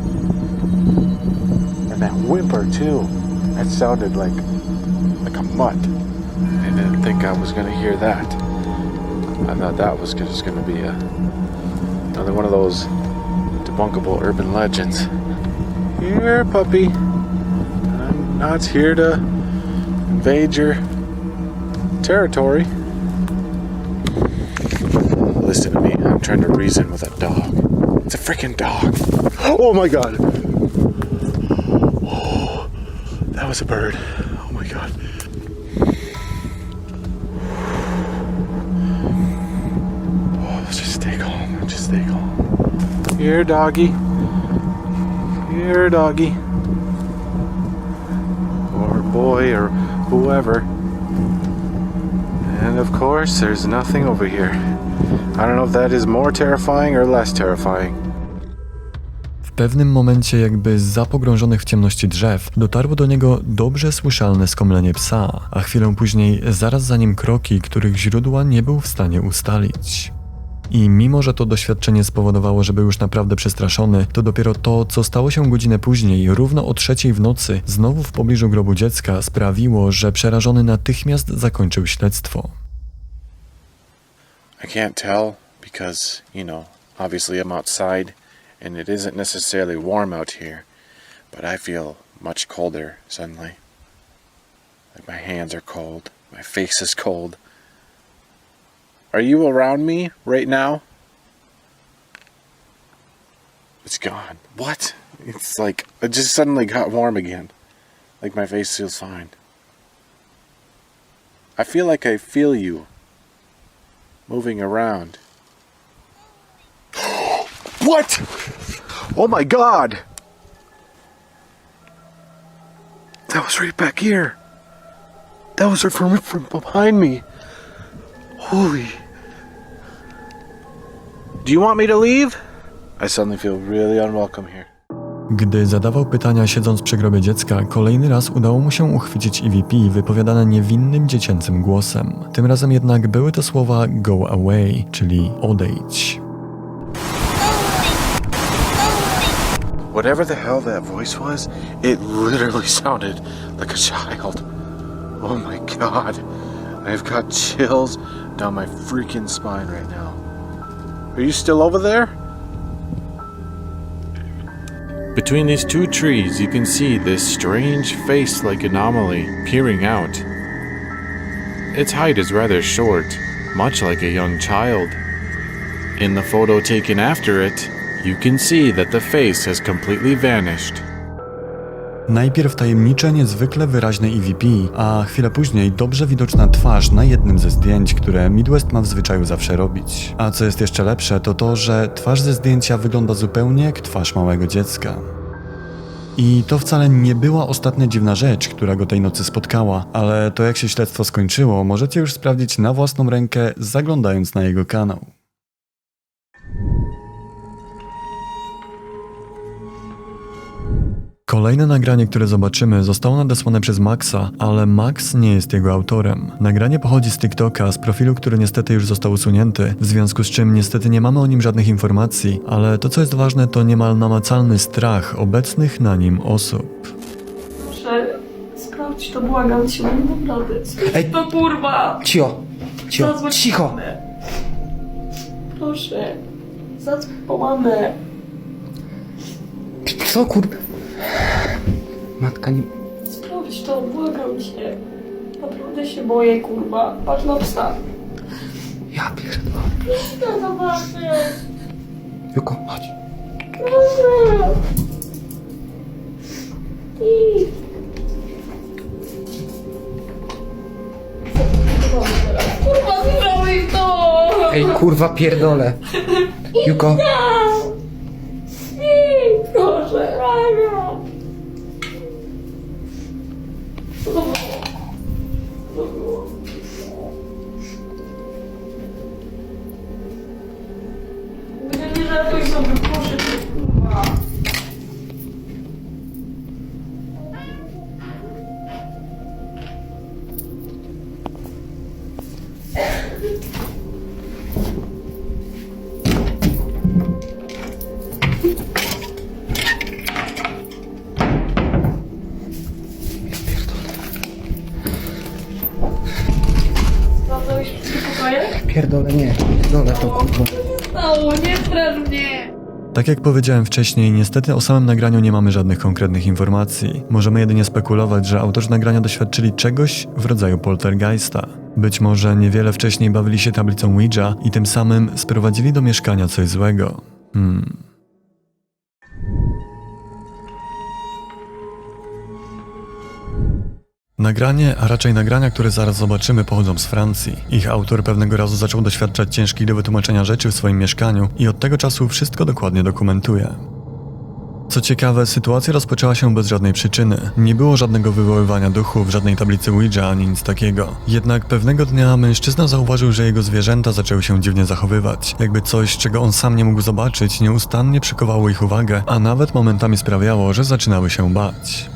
And that whimper too. That sounded like a mutt. I didn't think I was gonna hear that. I thought that was just gonna be another one of those debunkable urban legends. Here, puppy. I'm not here to invade your territory. Listen to me. I'm trying to reason with that dog. It's a freaking dog. Oh my god. Oh, that was a bird. Oh my god. Oh, just stay calm. Just stay calm. Here, doggy. Here, doggy. Or boy, or whoever. And of course, there's nothing over here. I don't know if that is more terrifying or less terrifying. W pewnym momencie, jakby zza pogrążonych w ciemności drzew, dotarło do niego dobrze słyszalne skomlenie psa, a chwilę później zaraz za nim kroki, których źródła nie był w stanie ustalić. I mimo, że to doświadczenie spowodowało, że był już naprawdę przestraszony, to dopiero to, co stało się godzinę później, równo o 3:00 w nocy, znowu w pobliżu grobu dziecka, sprawiło, że przerażony natychmiast zakończył śledztwo. I can't tell because, you know, obviously I'm outside and it isn't necessarily warm out here, but I feel much colder suddenly. Like my hands are cold, my face is cold. Are you around me right now? It's gone. What? It's like it just suddenly got warm again. Like my face feels fine. I feel like I feel you moving around. What? Oh my god! That was right back here. That was from behind me. Holy. Do you want me to leave? I suddenly feel really unwelcome here. Gdy zadawał pytania siedząc przy grobie dziecka, kolejny raz udało mu się uchwycić EVP wypowiadane niewinnym dziecięcym głosem. Tym razem jednak były to słowa go away, czyli odejdź. Whatever the hell that voice was, it literally sounded like a child. Oh my god. I've got chills down my freaking spine right now. Are you still over there? Between these two trees, you can see this strange face-like anomaly peering out. Its height is rather short, much like a young child. In the photo taken after it, you can see that the face has completely vanished. Najpierw tajemnicze, niezwykle wyraźne EVP, a chwilę później dobrze widoczna twarz na jednym ze zdjęć, które Midwest ma w zwyczaju zawsze robić. A co jest jeszcze lepsze, to to, że twarz ze zdjęcia wygląda zupełnie jak twarz małego dziecka. I to wcale nie była ostatnia dziwna rzecz, która go tej nocy spotkała, ale to jak się śledztwo skończyło, możecie już sprawdzić na własną rękę, zaglądając na jego kanał. Kolejne nagranie, które zobaczymy, zostało nadesłane przez Maxa, ale Max nie jest jego autorem. Nagranie pochodzi z TikToka, z profilu, który niestety już został usunięty, w związku z czym niestety nie mamy o nim żadnych informacji, ale to co jest ważne to niemal namacalny strach obecnych na nim osób. Proszę, sprawdź to, błagam cię, nie dam rady. Ej, to kurwa! Cicho, cicho. Proszę, zadzwoń po mamę. Co kurwa? Matka nie... Sprawdź to, błagam cię. Naprawdę się boję, kurwa. Patrz na psa. Ja pierdolę. Proszę zobaczyć. Juko, chodź. Proszę. I... Kurwa, zrobić to! Ej, kurwa, pierdolę. Juko. Proszę, Rania. Nie żartuj sobie, proszę cię, kurwa. Sprawdzałeś wszystkie pokoje? Pierdolę, nie. Pierdolę to, kurwa. Stało, nie straż mnie! Tak jak powiedziałem wcześniej, niestety o samym nagraniu nie mamy żadnych konkretnych informacji. Możemy jedynie spekulować, że autorzy nagrania doświadczyli czegoś w rodzaju poltergeista. Być może niewiele wcześniej bawili się tablicą Ouija i tym samym sprowadzili do mieszkania coś złego. Nagranie, a raczej nagrania, które zaraz zobaczymy, pochodzą z Francji. Ich autor pewnego razu zaczął doświadczać ciężkich do wytłumaczenia rzeczy w swoim mieszkaniu i od tego czasu wszystko dokładnie dokumentuje. Co ciekawe, sytuacja rozpoczęła się bez żadnej przyczyny. Nie było żadnego wywoływania duchów, żadnej tablicy Ouija ani nic takiego. Jednak pewnego dnia mężczyzna zauważył, że jego zwierzęta zaczęły się dziwnie zachowywać. Jakby coś, czego on sam nie mógł zobaczyć, nieustannie przykowało ich uwagę, a nawet momentami sprawiało, że zaczynały się bać.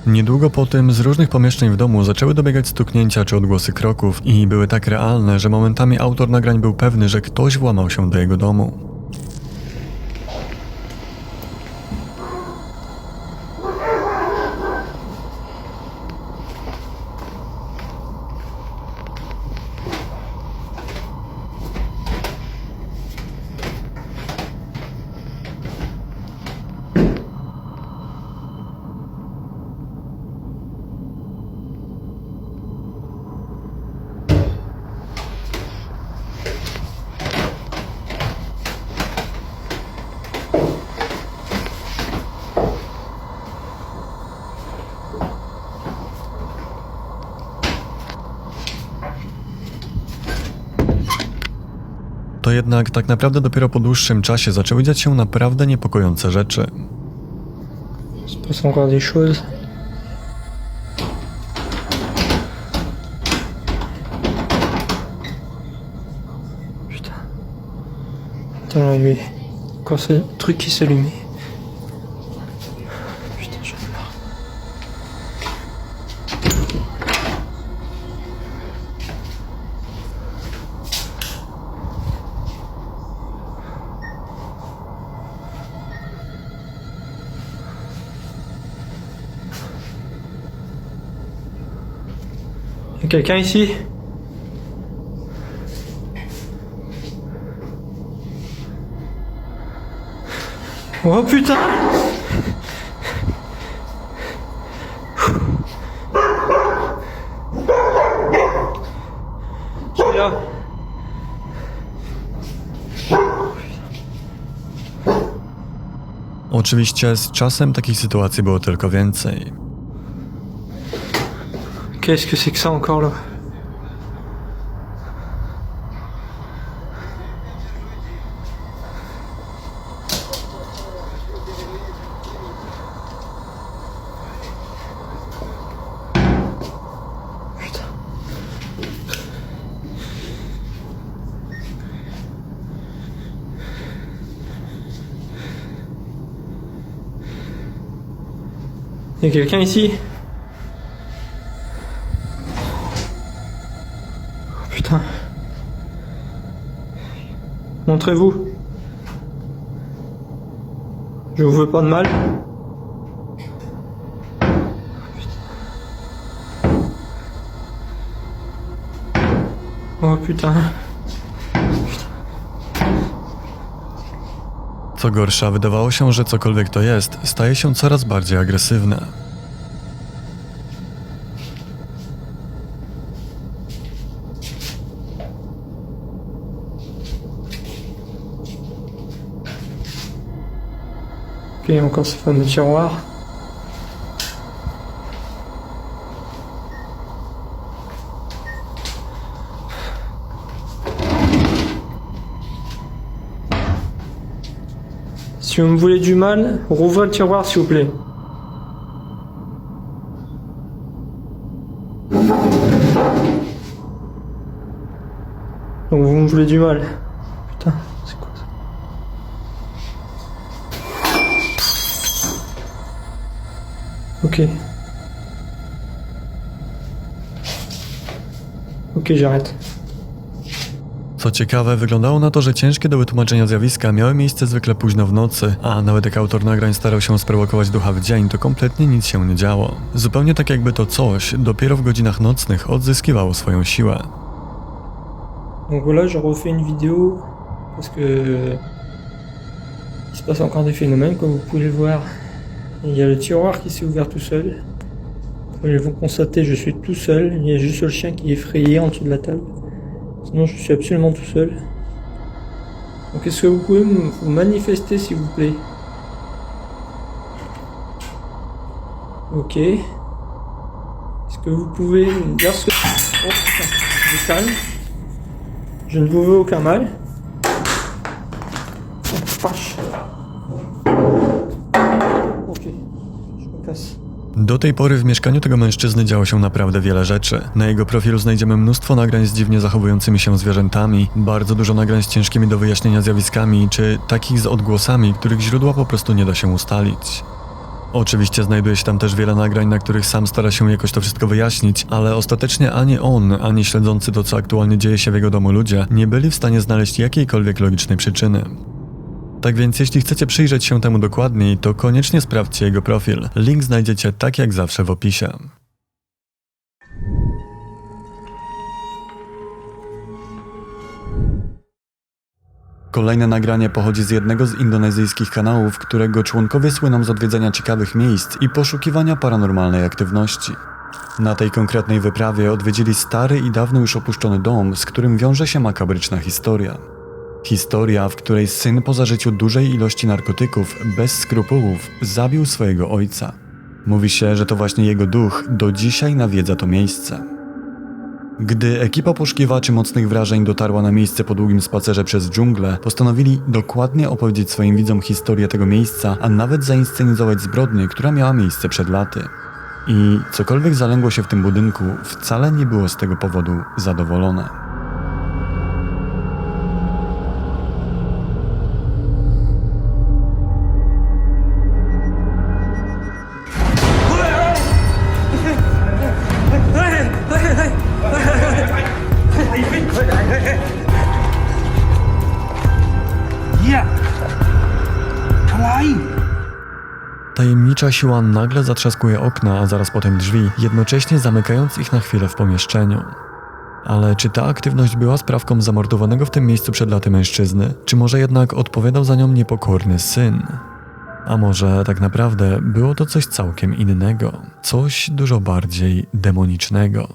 Niedługo po tym z różnych pomieszczeń w domu zaczęły dobiegać stuknięcia czy odgłosy kroków i były tak realne, że momentami autor nagrań był pewny, że ktoś włamał się do jego domu. To jednak tak naprawdę dopiero po dłuższym czasie zaczęły dziać się naprawdę niepokojące rzeczy. Se passe encore des choses. Putain. Attends, lui. Quand ce truc qui s'allumait. Putain, j'en ai marre. Y'a quelqu'un ici? Oh putain! Qui est là? Oczywiście z czasem takich sytuacji było tylko więcej. Qu'est-ce que c'est que ça encore là? Putain. Y a quelqu'un ici? Oh, putain. Montrez-vous. Je vous veux pas de mal. Oh putain. Co gorsza, wydawało się, że cokolwiek to jest, staje się coraz bardziej agresywne. Ok, encore ce fameux tiroir. Si vous me voulez du mal, rouvrez le tiroir s'il vous plaît. Donc vous me voulez du mal. Putain, c'est quoi ça? Ok. Ok, j'arrête. Co ciekawe, wyglądało na to, że ciężkie do wytłumaczenia zjawiska miały miejsce zwykle późno w nocy, a nawet jak autor nagrań starał się sprowokować ducha w dzień, to kompletnie nic się nie działo. Zupełnie tak jakby to coś dopiero w godzinach nocnych odzyskiwało swoją siłę. Donc voilà, je refais une vidéo parce que il se passe encore des phénomènes, comme vous pouvez le voir. Il y a le tiroir qui s'est ouvert tout seul. Comme vous constatez, je suis tout seul. Il y a juste le chien qui est effrayé en dessous de la table. Sinon, je suis absolument tout seul. Donc, est-ce que vous pouvez vous manifester, s'il vous plaît? Ok. Est-ce que vous pouvez me dire ce que... Oh putain, je me calme. Je ne vous veux aucun mal. Oh, vache. Ok, je me casse. Do tej pory w mieszkaniu tego mężczyzny działo się naprawdę wiele rzeczy. Na jego profilu znajdziemy mnóstwo nagrań z dziwnie zachowującymi się zwierzętami, bardzo dużo nagrań z ciężkimi do wyjaśnienia zjawiskami, czy takich z odgłosami, których źródła po prostu nie da się ustalić. Oczywiście znajduje się tam też wiele nagrań, na których sam stara się jakoś to wszystko wyjaśnić, ale ostatecznie ani on, ani śledzący to, co aktualnie dzieje się w jego domu ludzie, nie byli w stanie znaleźć jakiejkolwiek logicznej przyczyny. Tak więc jeśli chcecie przyjrzeć się temu dokładniej, to koniecznie sprawdźcie jego profil. Link znajdziecie tak jak zawsze w opisie. Kolejne nagranie pochodzi z jednego z indonezyjskich kanałów, którego członkowie słyną z odwiedzania ciekawych miejsc i poszukiwania paranormalnej aktywności. Na tej konkretnej wyprawie odwiedzili stary i dawno już opuszczony dom, z którym wiąże się makabryczna historia. Historia, w której syn po zażyciu dużej ilości narkotyków bez skrupułów zabił swojego ojca. Mówi się, że to właśnie jego duch do dzisiaj nawiedza to miejsce. Gdy ekipa poszukiwaczy mocnych wrażeń dotarła na miejsce po długim spacerze przez dżunglę, postanowili dokładnie opowiedzieć swoim widzom historię tego miejsca, a nawet zainscenizować zbrodnię, która miała miejsce przed laty. I cokolwiek zalęgło się w tym budynku, wcale nie było z tego powodu zadowolone. Tajemnicza siła nagle zatrzaskuje okna, a zaraz potem drzwi, jednocześnie zamykając ich na chwilę w pomieszczeniu. Ale czy ta aktywność była sprawką zamordowanego w tym miejscu przed laty mężczyzny? Czy może jednak odpowiadał za nią niepokorny syn? A może tak naprawdę było to coś całkiem innego, coś dużo bardziej demonicznego.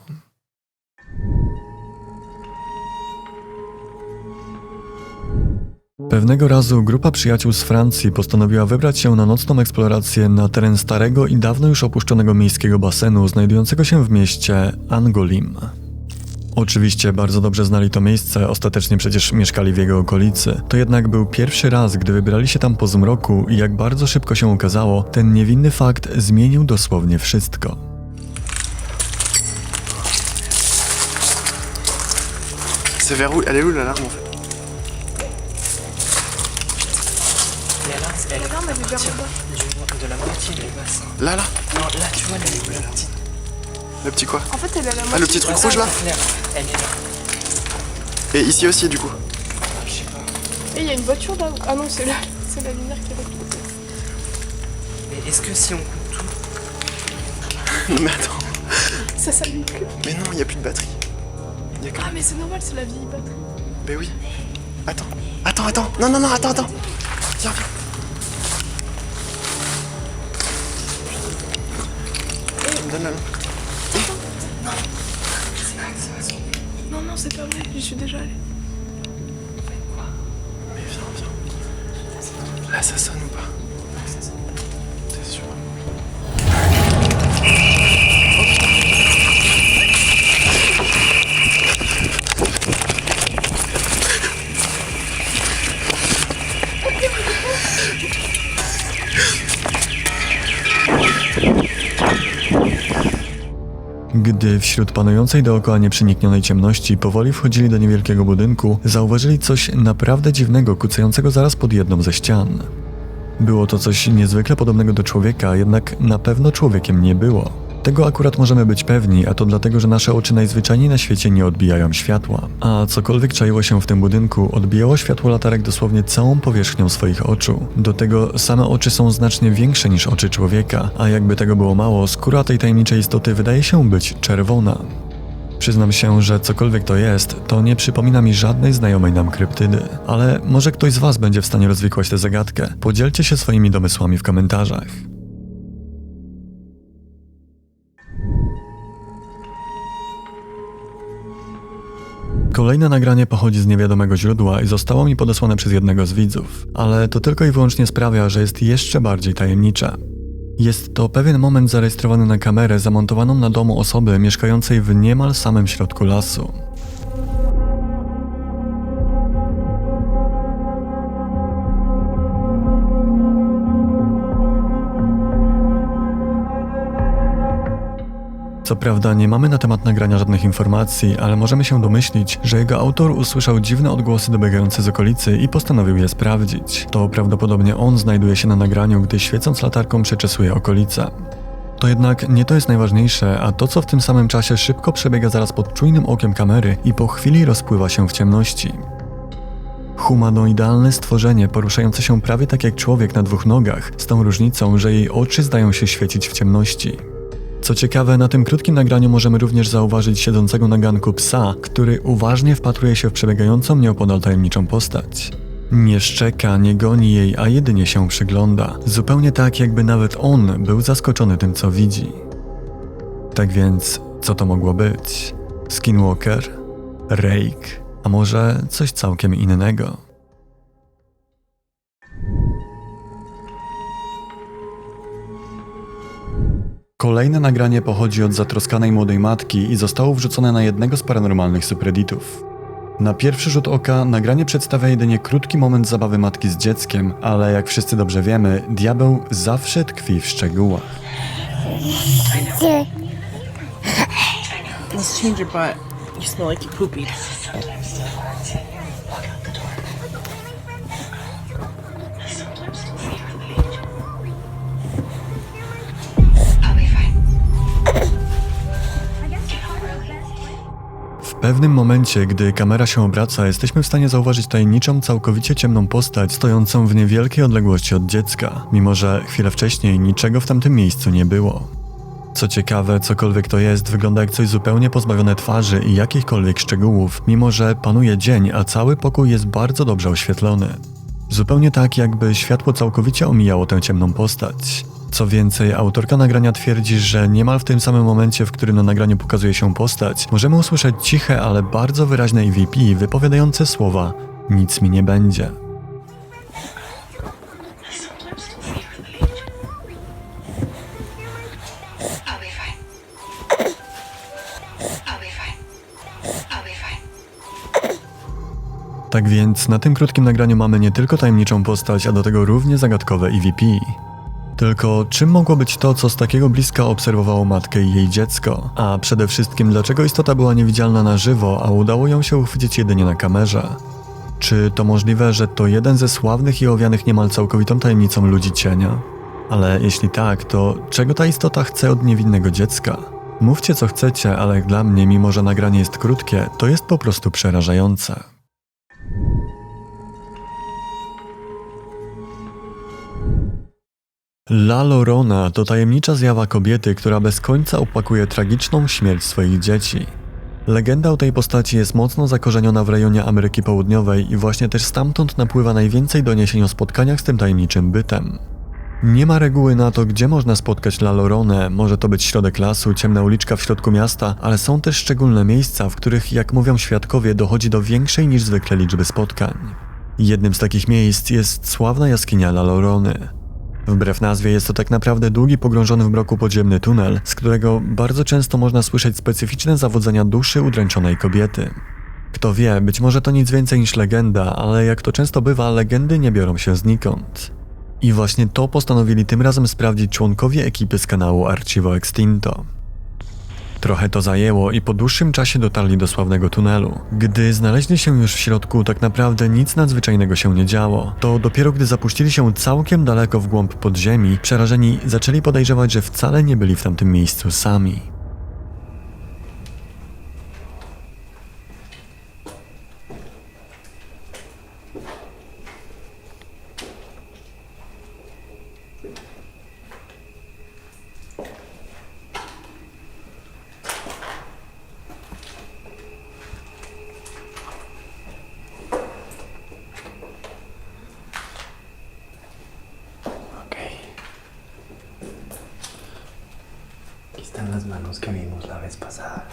Pewnego razu grupa przyjaciół z Francji postanowiła wybrać się na nocną eksplorację na teren starego i dawno już opuszczonego miejskiego basenu znajdującego się w mieście Angolim. Oczywiście bardzo dobrze znali to miejsce, ostatecznie przecież mieszkali w jego okolicy. To jednak był pierwszy raz, gdy wybrali się tam po zmroku i jak bardzo szybko się okazało, ten niewinny fakt zmienił dosłownie wszystko. C'est vers où? Elle est où l'alarme en fait? de la moitié, les basses. Là, là. Non, là, tu vois, la petite. Le petit quoi? En fait, elle est à la Ah, le petit truc rouge là? Elle est là. Et ici aussi, du coup. Je sais pas. Et il y a une voiture là. Ah non, c'est la lumière qui est là. Mais est-ce que si on coupe tout. Mais attends. Ça s'allume plus. Mais non, il n'y a plus de batterie. Y a que... Ah, mais c'est normal, c'est la vieille batterie. Ben oui. Attends. Attends. Non, attends. Tiens, viens. Donne-la. Non, c'est pas vrai, j'y suis déjà allée. Mais viens. Là, ça sonne ou pas? T'es sûr? Gdy wśród panującej dookoła nieprzeniknionej ciemności powoli wchodzili do niewielkiego budynku, zauważyli coś naprawdę dziwnego, kucającego zaraz pod jedną ze ścian. Było to coś niezwykle podobnego do człowieka, jednak na pewno człowiekiem nie było. Tego akurat możemy być pewni, a to dlatego, że nasze oczy najzwyczajniej na świecie nie odbijają światła. A cokolwiek czaiło się w tym budynku, odbijało światło latarek dosłownie całą powierzchnią swoich oczu. Do tego same oczy są znacznie większe niż oczy człowieka, a jakby tego było mało, skóra tej tajemniczej istoty wydaje się być czerwona. Przyznam się, że cokolwiek to jest, to nie przypomina mi żadnej znajomej nam kryptydy. Ale może ktoś z was będzie w stanie rozwikłać tę zagadkę. Podzielcie się swoimi domysłami w komentarzach. Kolejne nagranie pochodzi z niewiadomego źródła i zostało mi podesłane przez jednego z widzów, ale to tylko i wyłącznie sprawia, że jest jeszcze bardziej tajemnicze. Jest to pewien moment zarejestrowany na kamerę zamontowaną na domu osoby mieszkającej w niemal samym środku lasu. Co prawda nie mamy na temat nagrania żadnych informacji, ale możemy się domyślić, że jego autor usłyszał dziwne odgłosy dobiegające z okolicy i postanowił je sprawdzić. To prawdopodobnie on znajduje się na nagraniu, gdy świecąc latarką przeczesuje okolice. To jednak nie to jest najważniejsze, a to co w tym samym czasie szybko przebiega zaraz pod czujnym okiem kamery i po chwili rozpływa się w ciemności. Humanoidalne stworzenie poruszające się prawie tak jak człowiek na dwóch nogach, z tą różnicą, że jej oczy zdają się świecić w ciemności. Co ciekawe, na tym krótkim nagraniu możemy również zauważyć siedzącego na ganku psa, który uważnie wpatruje się w przebiegającą nieopodal tajemniczą postać. Nie szczeka, nie goni jej, a jedynie się przygląda. Zupełnie tak, jakby nawet on był zaskoczony tym, co widzi. Tak więc, co to mogło być? Skinwalker? Rake? A może coś całkiem innego? Kolejne nagranie pochodzi od zatroskanej młodej matki i zostało wrzucone na jednego z paranormalnych subredditów. Na pierwszy rzut oka nagranie przedstawia jedynie krótki moment zabawy matki z dzieckiem, ale jak wszyscy dobrze wiemy, diabeł zawsze tkwi w szczegółach. Let's change your butt. You smell like you poopy. W pewnym momencie, gdy kamera się obraca, jesteśmy w stanie zauważyć tajemniczą, całkowicie ciemną postać stojącą w niewielkiej odległości od dziecka, mimo że chwilę wcześniej niczego w tamtym miejscu nie było. Co ciekawe, cokolwiek to jest, wygląda jak coś zupełnie pozbawione twarzy i jakichkolwiek szczegółów, mimo że panuje dzień, a cały pokój jest bardzo dobrze oświetlony. Zupełnie tak, jakby światło całkowicie omijało tę ciemną postać. Co więcej, autorka nagrania twierdzi, że niemal w tym samym momencie, w którym na nagraniu pokazuje się postać, możemy usłyszeć ciche, ale bardzo wyraźne EVP wypowiadające słowa "nic mi nie będzie". Tak więc na tym krótkim nagraniu mamy nie tylko tajemniczą postać, a do tego równie zagadkowe EVP. Tylko czym mogło być to, co z takiego bliska obserwowało matkę i jej dziecko? A przede wszystkim, dlaczego istota była niewidzialna na żywo, a udało ją się uchwycić jedynie na kamerze? Czy to możliwe, że to jeden ze sławnych i owianych niemal całkowitą tajemnicą ludzi cienia? Ale jeśli tak, to czego ta istota chce od niewinnego dziecka? Mówcie co chcecie, ale dla mnie, mimo że nagranie jest krótkie, to jest po prostu przerażające. La Llorona to tajemnicza zjawa kobiety, która bez końca opłakuje tragiczną śmierć swoich dzieci. Legenda o tej postaci jest mocno zakorzeniona w rejonie Ameryki Południowej i właśnie też stamtąd napływa najwięcej doniesień o spotkaniach z tym tajemniczym bytem. Nie ma reguły na to, gdzie można spotkać La Lloronę, może to być środek lasu, ciemna uliczka w środku miasta, ale są też szczególne miejsca, w których, jak mówią świadkowie, dochodzi do większej niż zwykle liczby spotkań. Jednym z takich miejsc jest sławna jaskinia La Llorony. Wbrew nazwie jest to tak naprawdę długi, pogrążony w mroku podziemny tunel, z którego bardzo często można słyszeć specyficzne zawodzenia duszy udręczonej kobiety. Kto wie, być może to nic więcej niż legenda, ale jak to często bywa, legendy nie biorą się znikąd. I właśnie to postanowili tym razem sprawdzić członkowie ekipy z kanału Archivo Extinto. Trochę to zajęło i po dłuższym czasie dotarli do sławnego tunelu. Gdy znaleźli się już w środku, tak naprawdę nic nadzwyczajnego się nie działo. To dopiero gdy zapuścili się całkiem daleko w głąb podziemi, przerażeni zaczęli podejrzewać, że wcale nie byli w tamtym miejscu sami. Están las manos que vimos la vez pasada.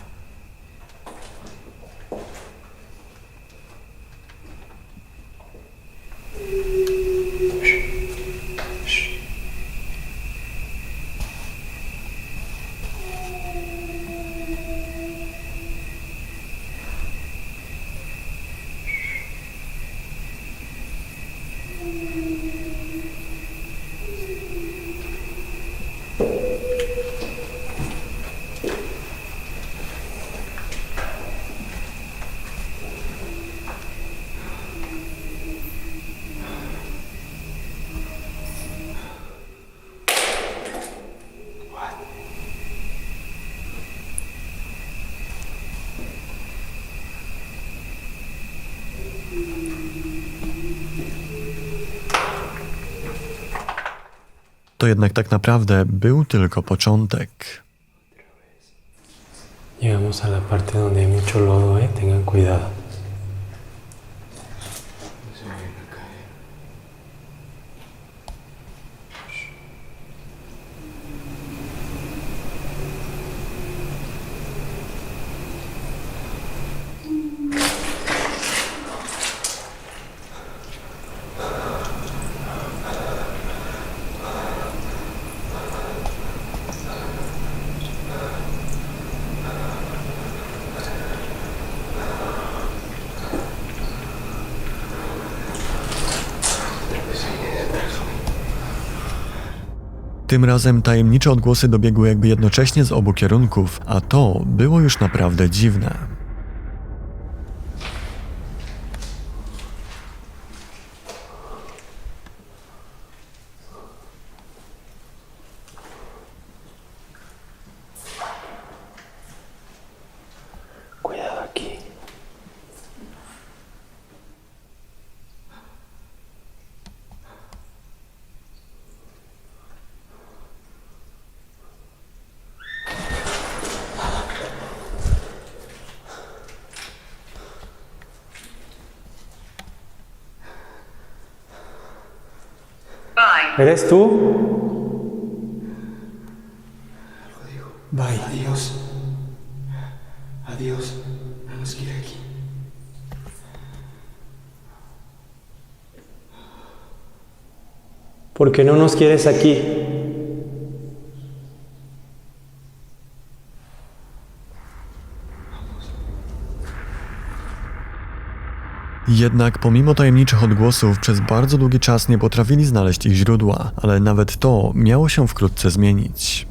To jednak tak naprawdę był tylko początek. Llegamos a la parte donde hay mucho lodo, tengan cuidado. Tym razem tajemnicze odgłosy dobiegły jakby jednocześnie z obu kierunków, a to było już naprawdę dziwne. Cuidado aquí. ¿Eres tú? Bye. Adiós. Adiós. Vamos a ir aquí. ¿Por qué no nos quieres aquí? Jednak pomimo tajemniczych odgłosów przez bardzo długi czas nie potrafili znaleźć ich źródła, ale nawet to miało się wkrótce zmienić.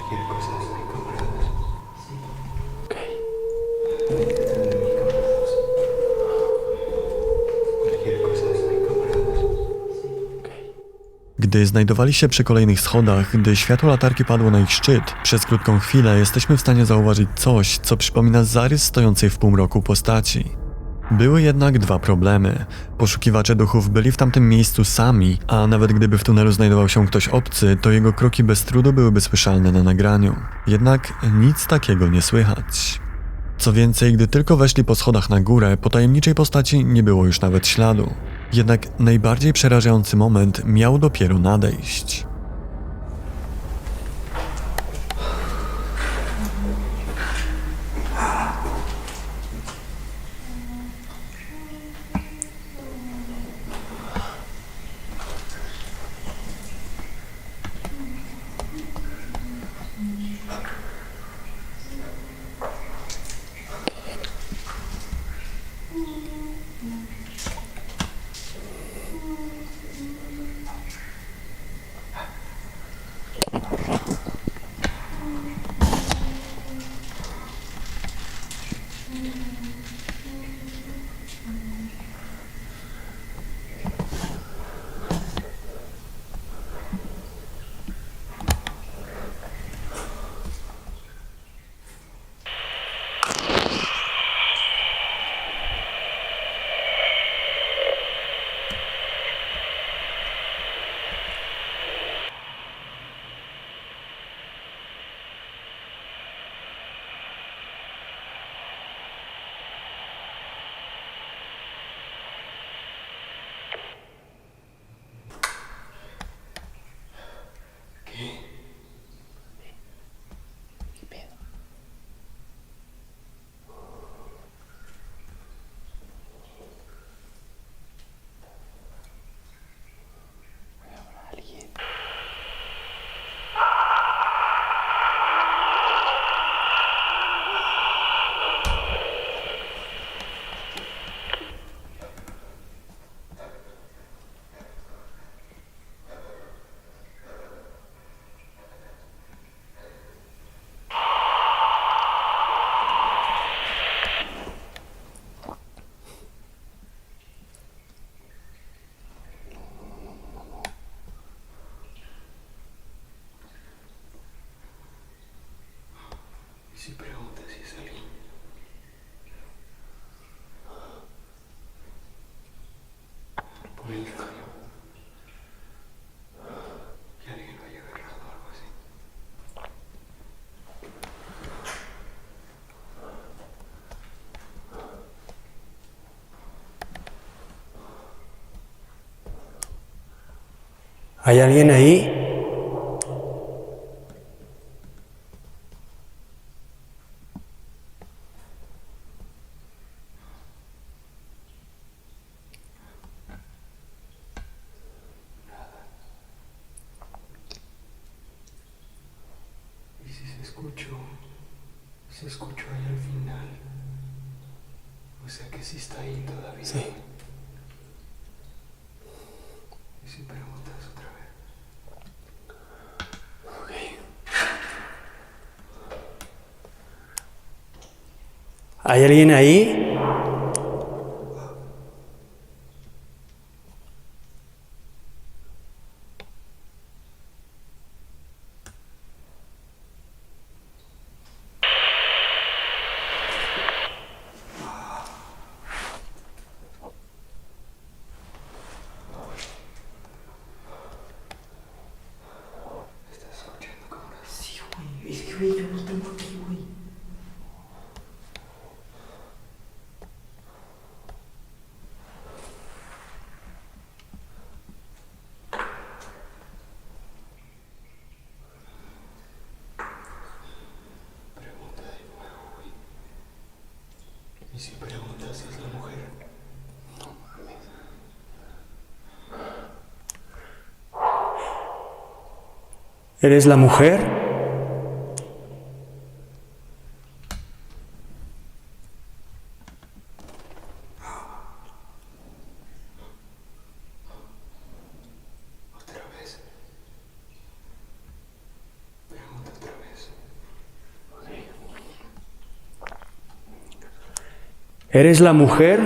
Cualquier cosa de mis camaradas. Sí. Ok. Cualquier cosa de mis camaradas. Sí. Ok. Gdy znajdowali się przy kolejnych schodach, gdy światło latarki padło na ich szczyt, przez krótką chwilę jesteśmy w stanie zauważyć coś, co przypomina zarys stojącej w półmroku postaci. Były jednak dwa problemy. Poszukiwacze duchów byli w tamtym miejscu sami, a nawet gdyby w tunelu znajdował się ktoś obcy, to jego kroki bez trudu byłyby słyszalne na nagraniu. Jednak nic takiego nie słychać. Co więcej, gdy tylko weszli po schodach na górę, po tajemniczej postaci nie było już nawet śladu. Jednak najbardziej przerażający moment miał dopiero nadejść. Si pregunta si salí. Por el radio. Que alguien lo haya agarrado o algo así. ¿Hay alguien ahí? Se escuchó ahí al final. O sea que sí está ahí todavía. Sí. ¿Y si preguntas otra vez? Ok. ¿Hay alguien ahí? Güey, yo no tengo aquí, güey. Pregunta de nuevo, güey. ¿Y si preguntas si es la mujer? No mames. ¿Eres la mujer? Otra vez. Pregunta otra vez. ¿Eres la mujer?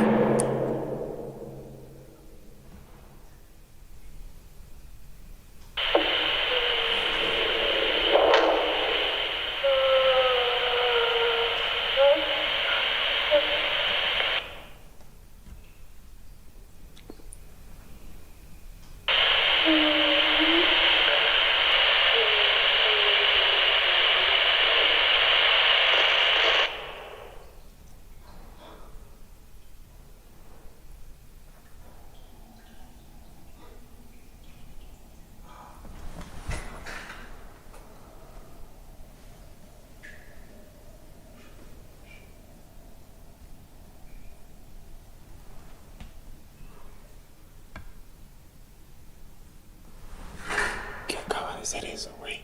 ¿Qué acaba de ser eso, güey?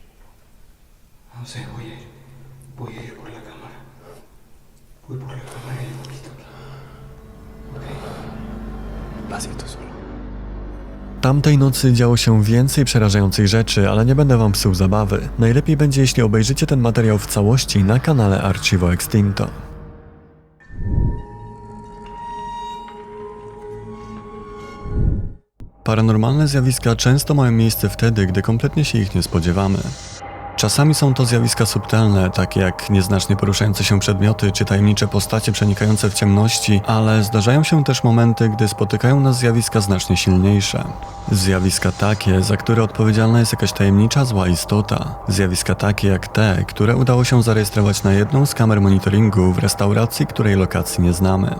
No sé, voy a ir por la cámara. Voy por la cámara y un poquito. Ok. Pasito solo. Tamtej nocy działo się więcej przerażających rzeczy, ale nie będę wam psuł zabawy. Najlepiej będzie, jeśli obejrzycie ten materiał w całości na kanale Archivo Extinto. Paranormalne zjawiska często mają miejsce wtedy, gdy kompletnie się ich nie spodziewamy. Czasami są to zjawiska subtelne, takie jak nieznacznie poruszające się przedmioty czy tajemnicze postacie przenikające w ciemności, ale zdarzają się też momenty, gdy spotykają nas zjawiska znacznie silniejsze. Zjawiska takie, za które odpowiedzialna jest jakaś tajemnicza zła istota. Zjawiska takie jak te, które udało się zarejestrować na jedną z kamer monitoringu w restauracji, której lokacji nie znamy.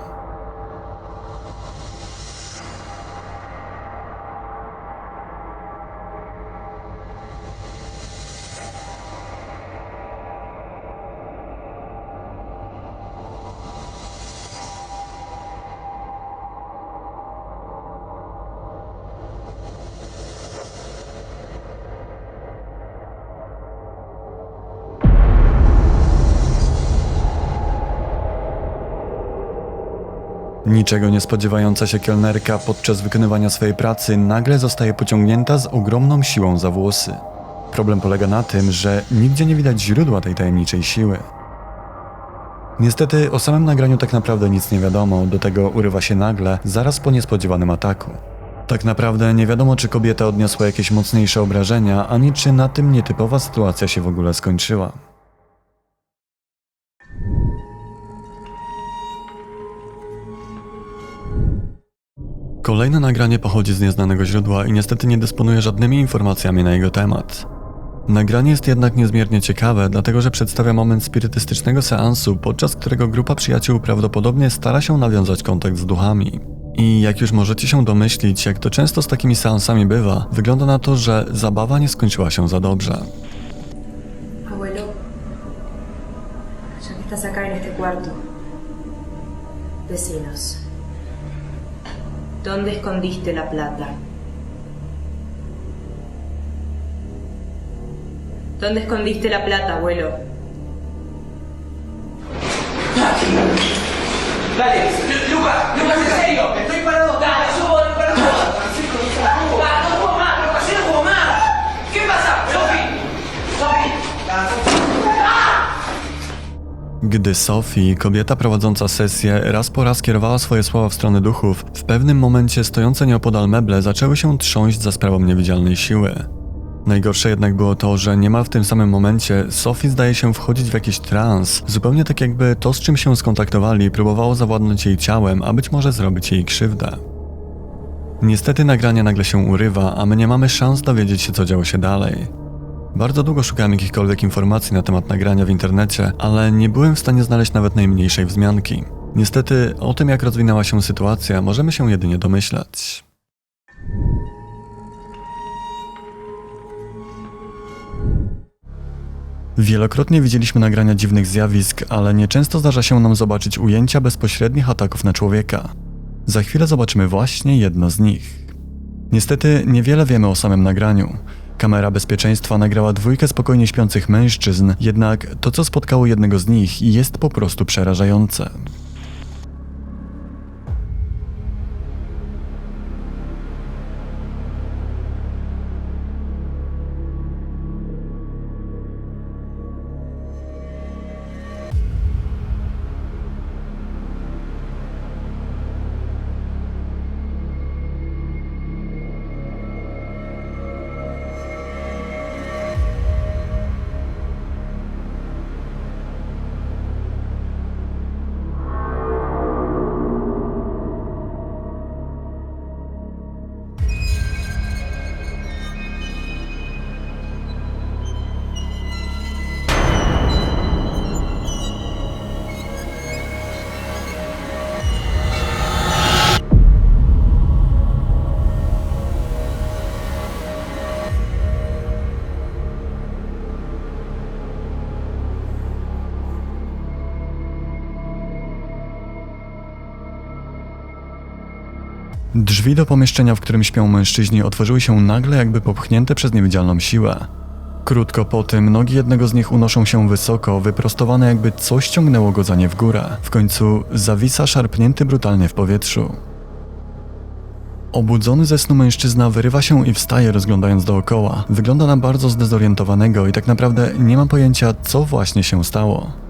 Niczego nie spodziewająca się kelnerka podczas wykonywania swojej pracy nagle zostaje pociągnięta z ogromną siłą za włosy. Problem polega na tym, że nigdzie nie widać źródła tej tajemniczej siły. Niestety o samym nagraniu tak naprawdę nic nie wiadomo, do tego urywa się nagle, zaraz po niespodziewanym ataku. Tak naprawdę nie wiadomo, czy kobieta odniosła jakieś mocniejsze obrażenia, ani czy na tym nietypowa sytuacja się w ogóle skończyła. Kolejne nagranie pochodzi z nieznanego źródła i niestety nie dysponuje żadnymi informacjami na jego temat. Nagranie jest jednak niezmiernie ciekawe, dlatego że przedstawia moment spirytystycznego seansu, podczas którego grupa przyjaciół prawdopodobnie stara się nawiązać kontakt z duchami. I jak już możecie się domyślić, jak to często z takimi seansami bywa, wygląda na to, że zabawa nie skończyła się za dobrze. Abuelo, ya que estás acá en este cuarto, decinos, ¿dónde escondiste la plata? ¿Dónde escondiste la plata, abuelo? Dale, Lucas, en serio, estoy parado. Dale, subo, para todo. No puedo más, Lucas, yo no puedo más. ¿Qué pasa, Sophie? Gdy Sophie, kobieta prowadząca sesję, raz po raz kierowała swoje słowa w stronę duchów, w pewnym momencie stojące nieopodal meble zaczęły się trząść za sprawą niewidzialnej siły. Najgorsze jednak było to, że niemal w tym samym momencie Sophie zdaje się wchodzić w jakiś trans, zupełnie tak jakby to, z czym się skontaktowali, próbowało zawładnąć jej ciałem, a być może zrobić jej krzywdę. Niestety nagranie nagle się urywa, a my nie mamy szans dowiedzieć się, co działo się dalej. Bardzo długo szukałem jakichkolwiek informacji na temat nagrania w internecie, ale nie byłem w stanie znaleźć nawet najmniejszej wzmianki. Niestety o tym, jak rozwinęła się sytuacja, możemy się jedynie domyślać. Wielokrotnie widzieliśmy nagrania dziwnych zjawisk, ale nieczęsto zdarza się nam zobaczyć ujęcia bezpośrednich ataków na człowieka. Za chwilę zobaczymy właśnie jedno z nich. Niestety niewiele wiemy o samym nagraniu. Kamera bezpieczeństwa nagrała dwójkę spokojnie śpiących mężczyzn, jednak to, co spotkało jednego z nich, jest po prostu przerażające. Drzwi do pomieszczenia, w którym śpią mężczyźni, otworzyły się nagle, jakby popchnięte przez niewidzialną siłę. Krótko po tym nogi jednego z nich unoszą się wysoko, wyprostowane, jakby coś ciągnęło go za nie w górę. W końcu zawisa szarpnięty brutalnie w powietrzu. Obudzony ze snu mężczyzna wyrywa się i wstaje, rozglądając dookoła. Wygląda na bardzo zdezorientowanego i tak naprawdę nie ma pojęcia, co właśnie się stało.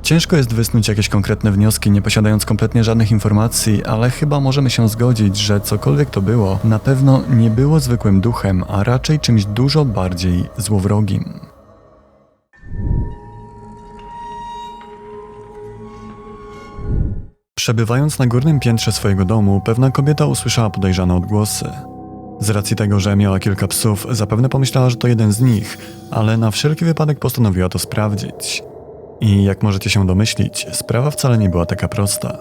Ciężko jest wysnuć jakieś konkretne wnioski, nie posiadając kompletnie żadnych informacji, ale chyba możemy się zgodzić, że cokolwiek to było, na pewno nie było zwykłym duchem, a raczej czymś dużo bardziej złowrogim. Przebywając na górnym piętrze swojego domu, pewna kobieta usłyszała podejrzane odgłosy. Z racji tego, że miała kilka psów, zapewne pomyślała, że to jeden z nich, ale na wszelki wypadek postanowiła to sprawdzić. I jak możecie się domyślić, sprawa wcale nie była taka prosta.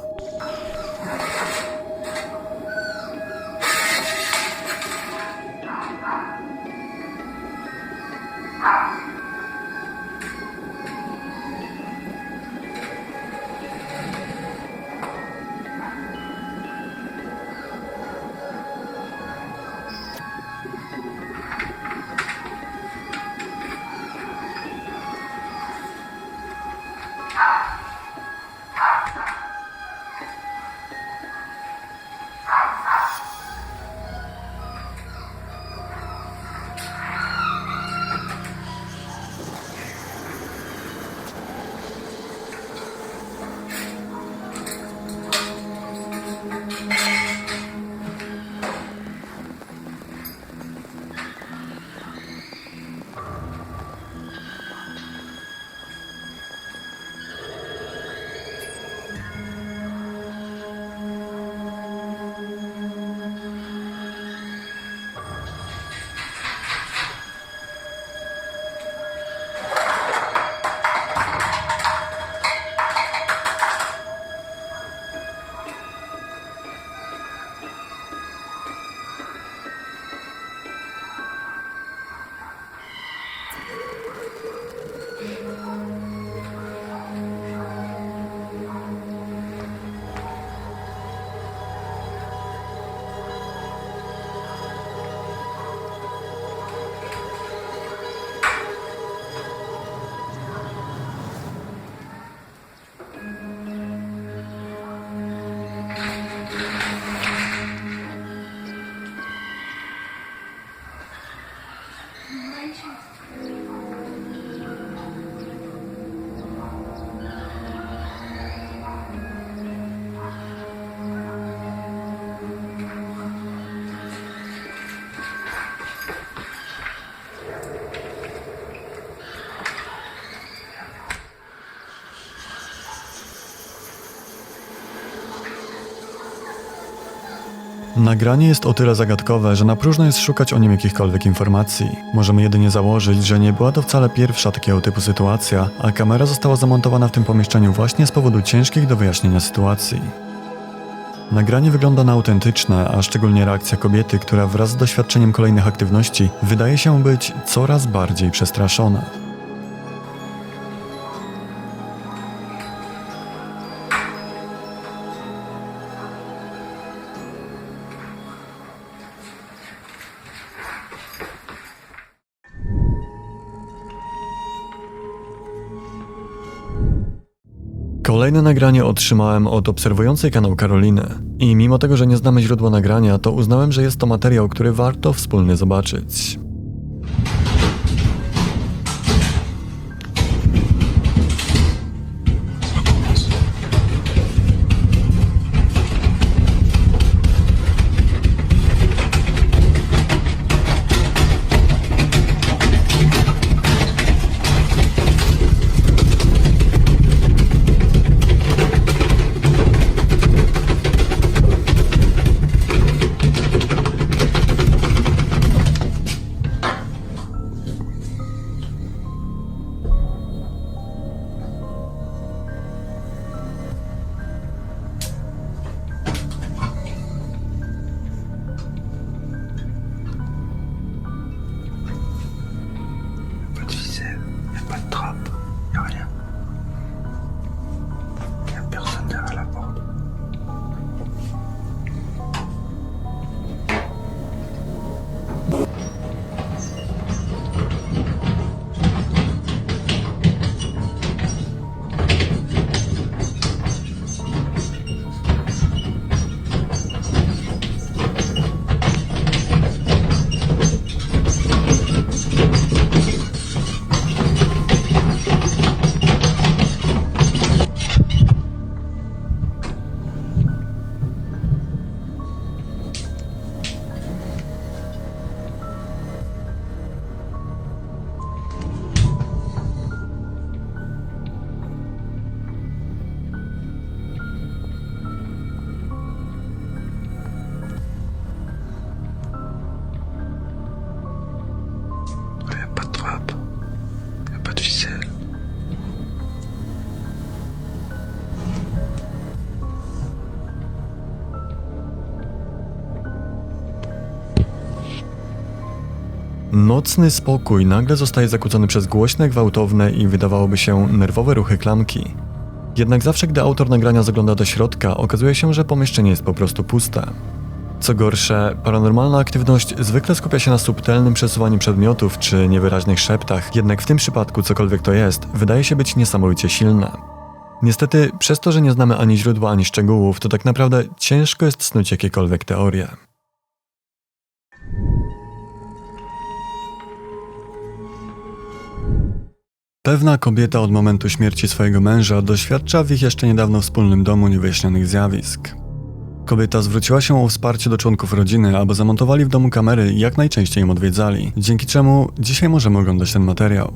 Nagranie jest o tyle zagadkowe, że na próżno jest szukać o nim jakichkolwiek informacji. Możemy jedynie założyć, że nie była to wcale pierwsza takiego typu sytuacja, a kamera została zamontowana w tym pomieszczeniu właśnie z powodu ciężkich do wyjaśnienia sytuacji. Nagranie wygląda na autentyczne, a szczególnie reakcja kobiety, która wraz z doświadczeniem kolejnych aktywności wydaje się być coraz bardziej przestraszona. Kolejne nagranie otrzymałem od obserwującej kanał Karoliny. I mimo tego, że nie znamy źródła nagrania, to uznałem, że jest to materiał, który warto wspólnie zobaczyć. Nocny spokój nagle zostaje zakłócony przez głośne, gwałtowne i wydawałoby się nerwowe ruchy klamki. Jednak zawsze, gdy autor nagrania zagląda do środka, okazuje się, że pomieszczenie jest po prostu puste. Co gorsze, paranormalna aktywność zwykle skupia się na subtelnym przesuwaniu przedmiotów czy niewyraźnych szeptach, jednak w tym przypadku cokolwiek to jest, wydaje się być niesamowicie silne. Niestety, przez to, że nie znamy ani źródła, ani szczegółów, to tak naprawdę ciężko jest snuć jakiekolwiek teorie. Pewna kobieta od momentu śmierci swojego męża doświadcza w ich jeszcze niedawno wspólnym domu niewyjaśnionych zjawisk. Kobieta zwróciła się o wsparcie do członków rodziny, aby zamontowali w domu kamery i jak najczęściej ją odwiedzali, dzięki czemu dzisiaj możemy oglądać ten materiał.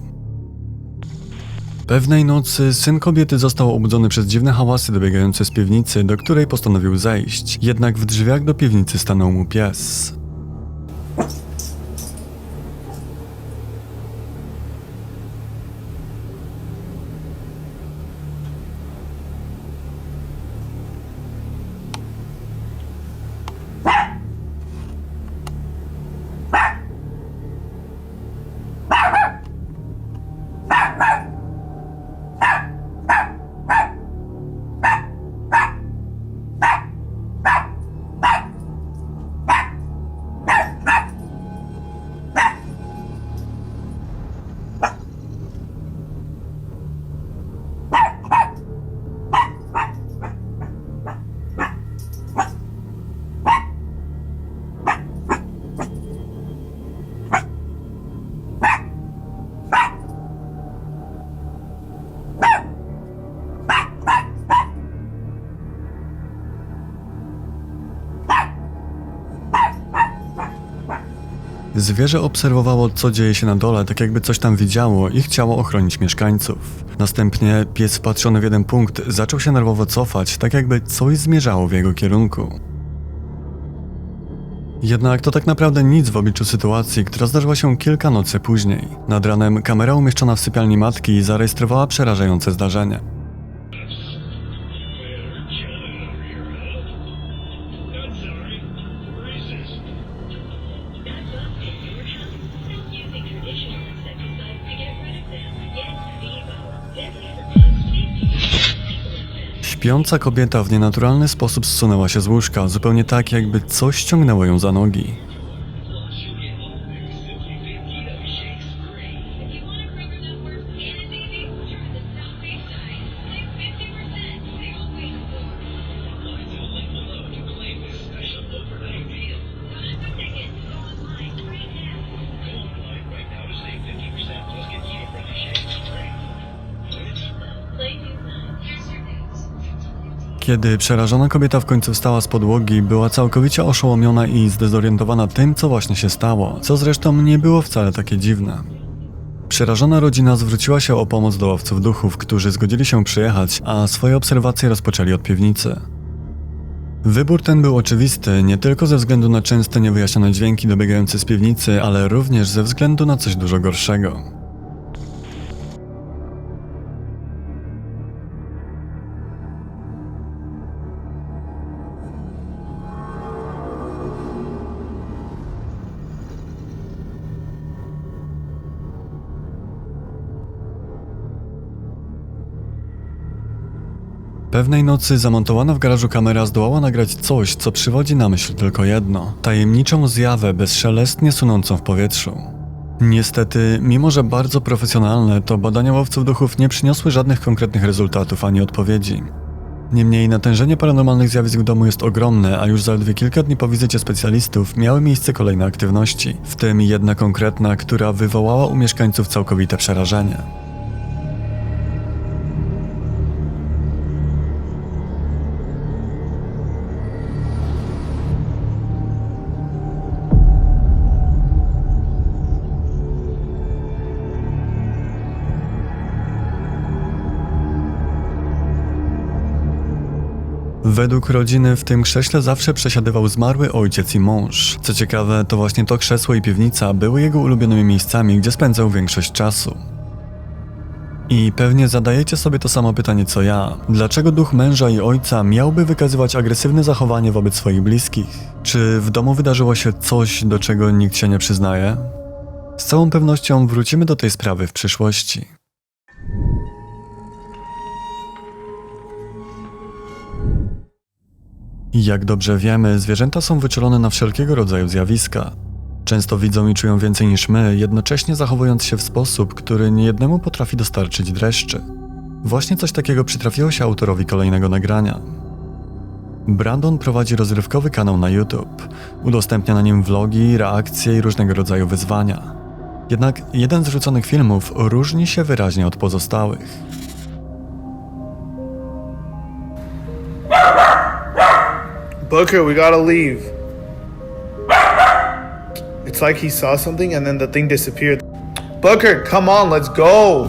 Pewnej nocy syn kobiety został obudzony przez dziwne hałasy dobiegające z piwnicy, do której postanowił zejść, jednak w drzwiach do piwnicy stanął mu pies. Zwierzę obserwowało, co dzieje się na dole, tak jakby coś tam widziało i chciało ochronić mieszkańców. Następnie pies wpatrzony w jeden punkt zaczął się nerwowo cofać, tak jakby coś zmierzało w jego kierunku. Jednak to tak naprawdę nic w obliczu sytuacji, która zdarzyła się kilka nocy później. Nad ranem kamera umieszczona w sypialni matki zarejestrowała przerażające zdarzenie. Śpiąca kobieta w nienaturalny sposób zsunęła się z łóżka, zupełnie tak, jakby coś ściągnęło ją za nogi. Kiedy przerażona kobieta w końcu wstała z podłogi, była całkowicie oszołomiona i zdezorientowana tym, co właśnie się stało, co zresztą nie było wcale takie dziwne. Przerażona rodzina zwróciła się o pomoc do łowców duchów, którzy zgodzili się przyjechać, a swoje obserwacje rozpoczęli od piwnicy. Wybór ten był oczywisty nie tylko ze względu na częste niewyjaśnione dźwięki dobiegające z piwnicy, ale również ze względu na coś dużo gorszego. Pewnej nocy zamontowana w garażu kamera zdołała nagrać coś, co przywodzi na myśl tylko jedno – tajemniczą zjawę bezszelestnie sunącą w powietrzu. Niestety, mimo że bardzo profesjonalne, to badania łowców duchów nie przyniosły żadnych konkretnych rezultatów ani odpowiedzi. Niemniej natężenie paranormalnych zjawisk w domu jest ogromne, a już zaledwie kilka dni po wizycie specjalistów miały miejsce kolejne aktywności, w tym jedna konkretna, która wywołała u mieszkańców całkowite przerażenie. Według rodziny w tym krześle zawsze przesiadywał zmarły ojciec i mąż. Co ciekawe, to właśnie to krzesło i piwnica były jego ulubionymi miejscami, gdzie spędzał większość czasu. I pewnie zadajecie sobie to samo pytanie co ja. Dlaczego duch męża i ojca miałby wykazywać agresywne zachowanie wobec swoich bliskich? Czy w domu wydarzyło się coś, do czego nikt się nie przyznaje? Z całą pewnością wrócimy do tej sprawy w przyszłości. Jak dobrze wiemy, zwierzęta są wyczulone na wszelkiego rodzaju zjawiska. Często widzą i czują więcej niż my, jednocześnie zachowując się w sposób, który niejednemu potrafi dostarczyć dreszczy. Właśnie coś takiego przytrafiło się autorowi kolejnego nagrania. Brandon prowadzi rozrywkowy kanał na YouTube. Udostępnia na nim vlogi, reakcje i różnego rodzaju wyzwania. Jednak jeden z wrzuconych filmów różni się wyraźnie od pozostałych. Booker, we gotta leave. It's like he saw something and then the thing disappeared. Booker, come on, let's go!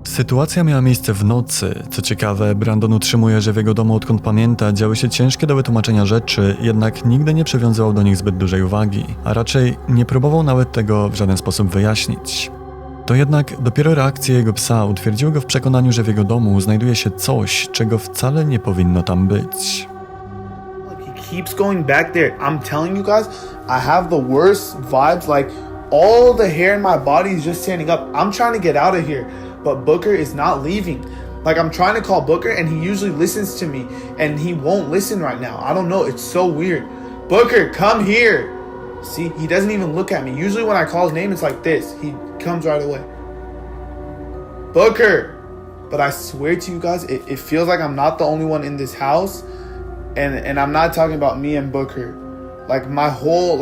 Sytuacja miała miejsce w nocy. Co ciekawe, Brandon utrzymuje, że w jego domu odkąd pamięta działy się ciężkie do wytłumaczenia rzeczy, jednak nigdy nie przywiązywał do nich zbyt dużej uwagi, a raczej nie próbował nawet tego w żaden sposób wyjaśnić. To jednak dopiero reakcje jego psa utwierdziły go w przekonaniu, że w jego domu znajduje się coś, czego wcale nie powinno tam być. He keeps going back there. I'm telling you guys, I have the worst vibes. Like, all the hair in my body is just standing up. I'm trying to get out of here, but Booker is not leaving. Like, I'm trying to call Booker and he usually listens to me and he won't listen right now. I don't know, it's so weird. Booker, come here. See, he doesn't even look at me. Usually when I call his name, it's like this. He comes right away. Booker! But I swear to you guys, it feels like I'm not the only one in this house. And I'm not talking about me and Booker. Like, my whole,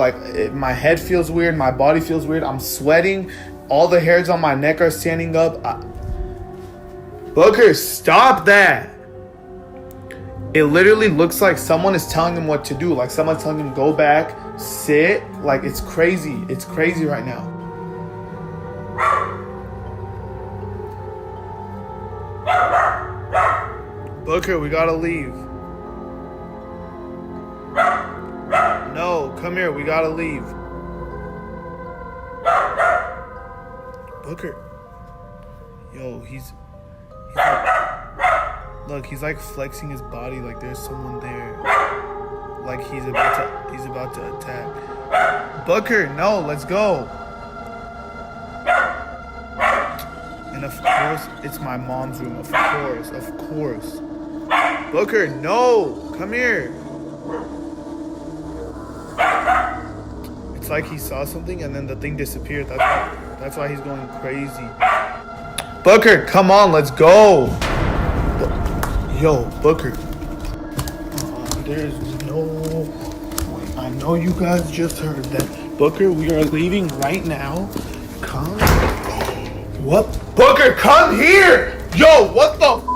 my head feels weird. My body feels weird. I'm sweating. All the hairs on my neck are standing up. Booker, stop that! It literally looks like someone is telling him what to do. Like someone's telling him, go back, sit. Like, it's crazy. It's crazy right now. Booker, we gotta leave. No, come here, we gotta leave. Booker. Yo, he's like, look, he's like flexing his body like there's someone there. Like he's about to attack. Booker, no, let's go. And of course, it's my mom's room. Of course. Booker, no, come here. It's like he saw something and then the thing disappeared. That's why he's going crazy. Booker, come on, let's go. Yo, Booker. There's no way. I know you guys just heard that. Booker, we are leaving right now. Come. What? Booker, come here! Yo, what the...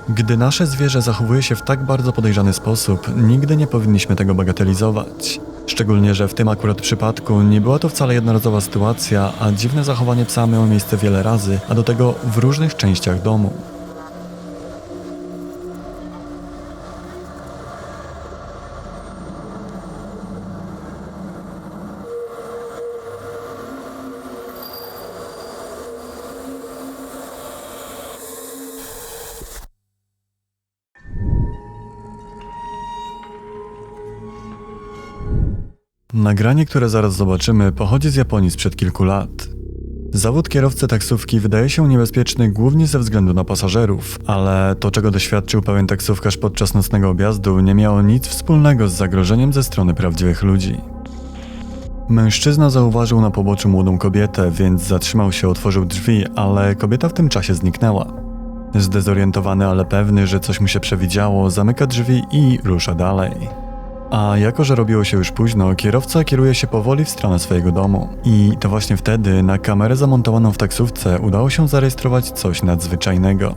Gdy nasze zwierzę zachowuje się w tak bardzo podejrzany sposób, nigdy nie powinniśmy tego bagatelizować. Szczególnie, że w tym akurat przypadku nie była to wcale jednorazowa sytuacja, a dziwne zachowanie psa miało miejsce wiele razy, a do tego w różnych częściach domu. Nagranie, które zaraz zobaczymy, pochodzi z Japonii sprzed kilku lat. Zawód kierowcy taksówki wydaje się niebezpieczny głównie ze względu na pasażerów, ale to, czego doświadczył pewien taksówkarz podczas nocnego objazdu, nie miało nic wspólnego z zagrożeniem ze strony prawdziwych ludzi. Mężczyzna zauważył na poboczu młodą kobietę, więc zatrzymał się, otworzył drzwi, ale kobieta w tym czasie zniknęła. Zdezorientowany, ale pewny, że coś mu się przewidziało, zamyka drzwi i rusza dalej. A jako, że robiło się już późno, kierowca kieruje się powoli w stronę swojego domu. I to właśnie wtedy na kamerę zamontowaną w taksówce udało się zarejestrować coś nadzwyczajnego.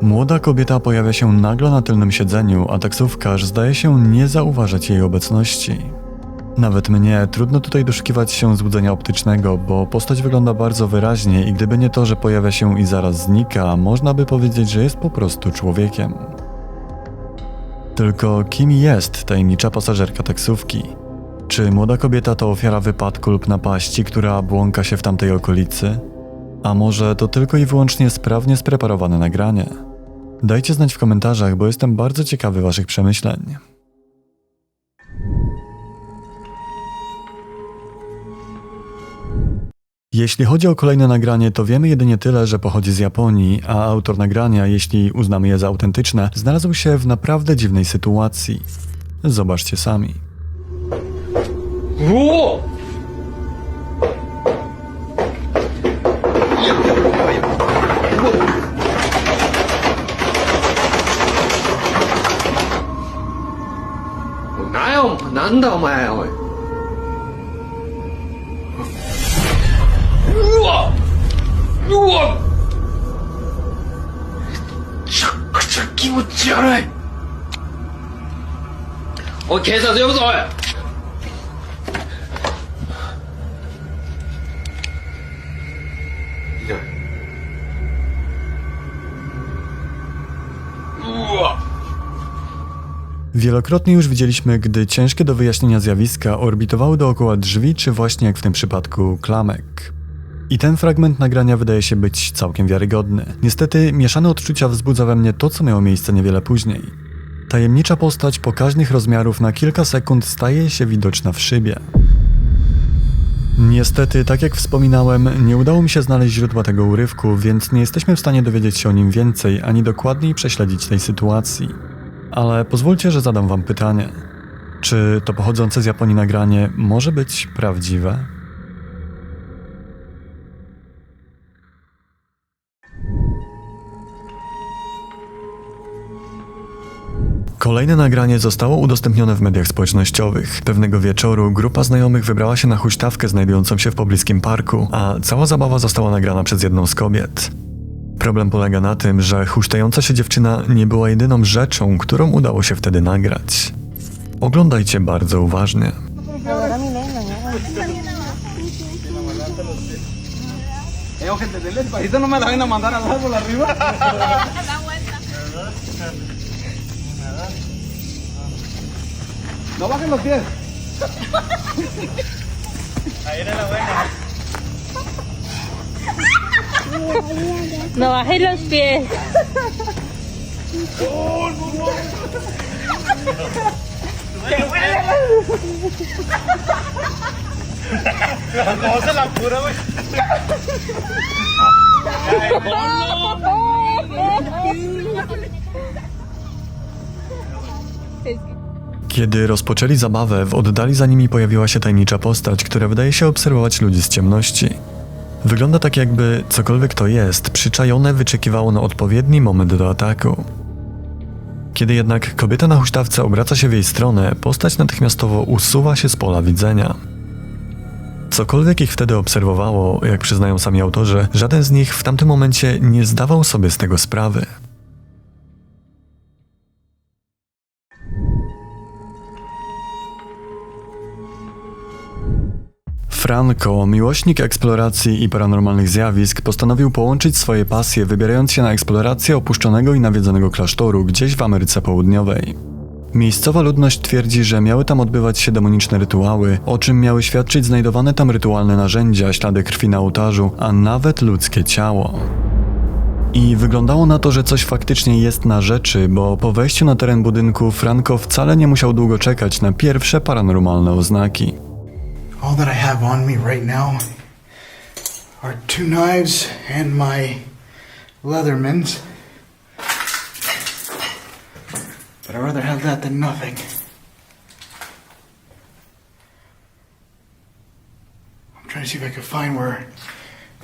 Młoda kobieta pojawia się nagle na tylnym siedzeniu, a taksówkarz zdaje się nie zauważać jej obecności. Nawet mnie trudno tutaj doszukiwać się złudzenia optycznego, bo postać wygląda bardzo wyraźnie i gdyby nie to, że pojawia się i zaraz znika, można by powiedzieć, że jest po prostu człowiekiem. Tylko kim jest tajemnicza pasażerka taksówki? Czy młoda kobieta to ofiara wypadku lub napaści, która błąka się w tamtej okolicy? A może to tylko i wyłącznie sprawnie spreparowane nagranie? Dajcie znać w komentarzach, bo jestem bardzo ciekawy waszych przemyśleń. Jeśli chodzi o kolejne nagranie, to wiemy jedynie tyle, że pochodzi z Japonii, a autor nagrania, jeśli uznamy je za autentyczne, znalazł się w naprawdę dziwnej sytuacji. Zobaczcie sami. Wielokrotnie już widzieliśmy, gdy ciężkie do wyjaśnienia zjawiska orbitowały dookoła drzwi, czy właśnie jak w tym przypadku klamek. I ten fragment nagrania wydaje się być całkiem wiarygodny. Niestety mieszane odczucia wzbudza we mnie to, co miało miejsce niewiele później. Tajemnicza postać pokaźnych rozmiarów na kilka sekund staje się widoczna w szybie. Niestety, tak jak wspominałem, nie udało mi się znaleźć źródła tego urywku, więc nie jesteśmy w stanie dowiedzieć się o nim więcej, ani dokładniej prześledzić tej sytuacji. Ale pozwólcie, że zadam wam pytanie. Czy to pochodzące z Japonii nagranie może być prawdziwe? Kolejne nagranie zostało udostępnione w mediach społecznościowych. Pewnego wieczoru grupa znajomych wybrała się na huśtawkę znajdującą się w pobliskim parku, a cała zabawa została nagrana przez jedną z kobiet. Problem polega na tym, że huśtająca się dziewczyna nie była jedyną rzeczą, którą udało się wtedy nagrać. Oglądajcie bardzo uważnie. No bajen los pies. Ahí era la buena. No bajes los pies. ¿Cómo se la cura, güey? Kiedy rozpoczęli zabawę, w oddali za nimi pojawiła się tajemnicza postać, która wydaje się obserwować ludzi z ciemności. Wygląda tak, jakby cokolwiek to jest, przyczajone wyczekiwało na odpowiedni moment do ataku. Kiedy jednak kobieta na huśtawce obraca się w jej stronę, postać natychmiastowo usuwa się z pola widzenia. Cokolwiek ich wtedy obserwowało, jak przyznają sami autorzy, żaden z nich w tamtym momencie nie zdawał sobie z tego sprawy. Franco, miłośnik eksploracji i paranormalnych zjawisk, postanowił połączyć swoje pasje, wybierając się na eksplorację opuszczonego i nawiedzonego klasztoru gdzieś w Ameryce Południowej. Miejscowa ludność twierdzi, że miały tam odbywać się demoniczne rytuały, o czym miały świadczyć znajdowane tam rytualne narzędzia, ślady krwi na ołtarzu, a nawet ludzkie ciało. I wyglądało na to, że coś faktycznie jest na rzeczy, bo po wejściu na teren budynku Franco wcale nie musiał długo czekać na pierwsze paranormalne oznaki. All that I have on me right now are 2 knives and my Leathermans. But I'd rather have that than nothing. I'm trying to see if I can find where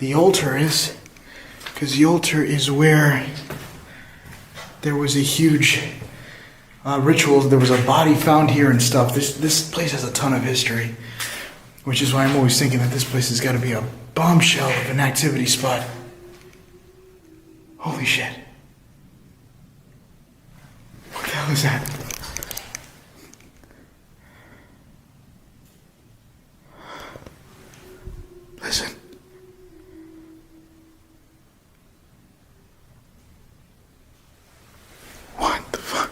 the altar is, because the altar is where there was a huge ritual. There was a body found here and stuff. This place has a ton of history. Which is why I'm always thinking that this place has got to be a bombshell of an activity spot. Holy shit. hell is that? Listen. What the fuck?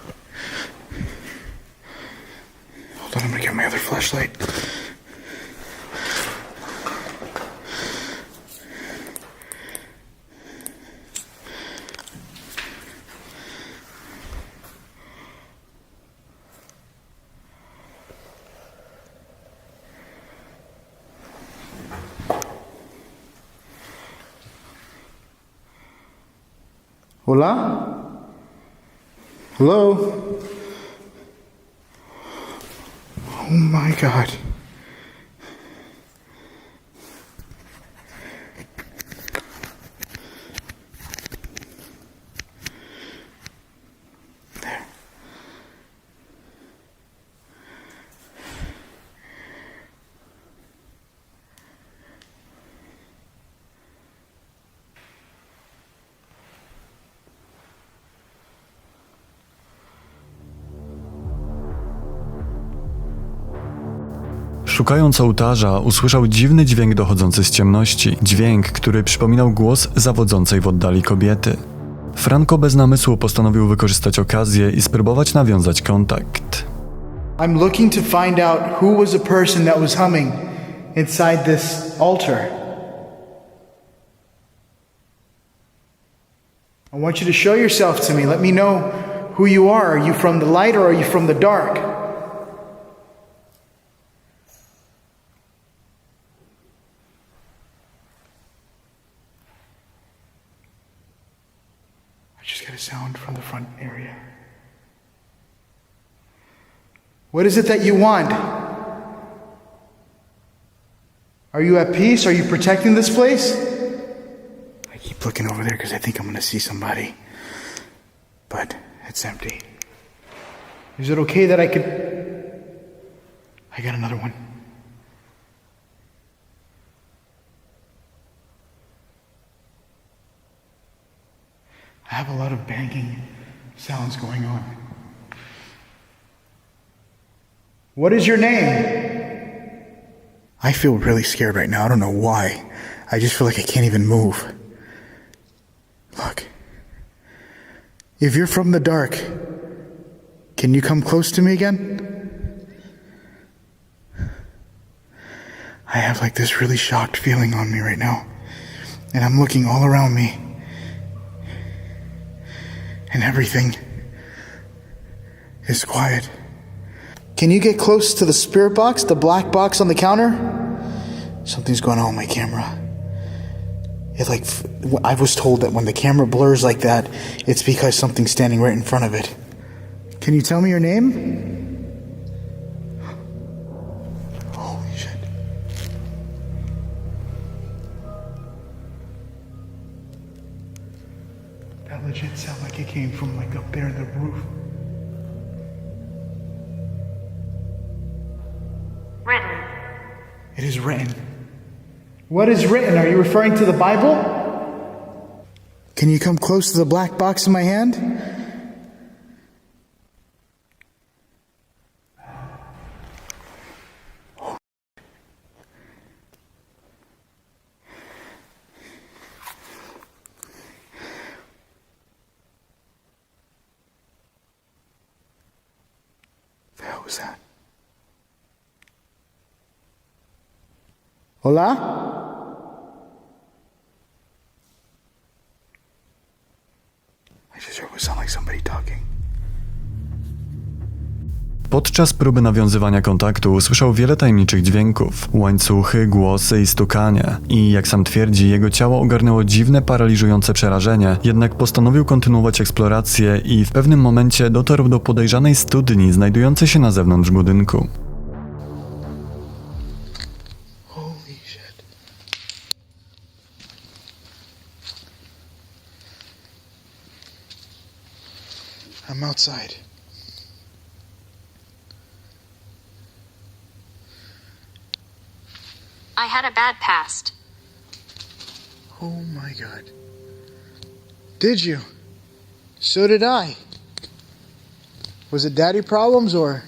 Hold on, I'm gonna get my other flashlight. Hola? Hello? Oh my God. There. Szukając ołtarza, usłyszał dziwny dźwięk dochodzący z ciemności. Dźwięk, który przypominał głos zawodzącej w oddali kobiety. Franco bez namysłu postanowił wykorzystać okazję i spróbować nawiązać kontakt. I'm looking to find out who was the person that was humming inside this altar. I want you to show yourself to me. Let me know who you are. Are you from the light or are you from the dark? I just got a sound from the front area. What is it that you want? Are you at peace? Are you protecting this place? I keep looking over there because I think I'm going to see somebody. But it's empty. Is it okay that I could... I got another one. I have a lot of banging sounds going on. What is your name? I feel really scared right now. I don't know why. I just feel like I can't even move. Look. If you're from the dark, can you come close to me again? I have like this really shocked feeling on me right now. And I'm looking all around me. And everything is quiet. Can you get close to the spirit box, the black box on the counter? Something's going on with my camera. I was told that when the camera blurs like that, it's because something's standing right in front of it. Can you tell me your name? Holy shit. That legit sounded like it came from like up there in the roof. Written. It is written. What is written? Are you referring to the Bible? Can you come close to the black box in my hand? The hell was that? Hola? I just heard what sounded like somebody talking. Podczas próby nawiązywania kontaktu usłyszał wiele tajemniczych dźwięków, łańcuchy, głosy i stukanie. I jak sam twierdzi, jego ciało ogarnęło dziwne, paraliżujące przerażenie, jednak postanowił kontynuować eksplorację i w pewnym momencie dotarł do podejrzanej studni znajdującej się na zewnątrz budynku. Holy shit. I'm outside. I had a bad past. Oh my God. Did you? So did I. Was it daddy problems or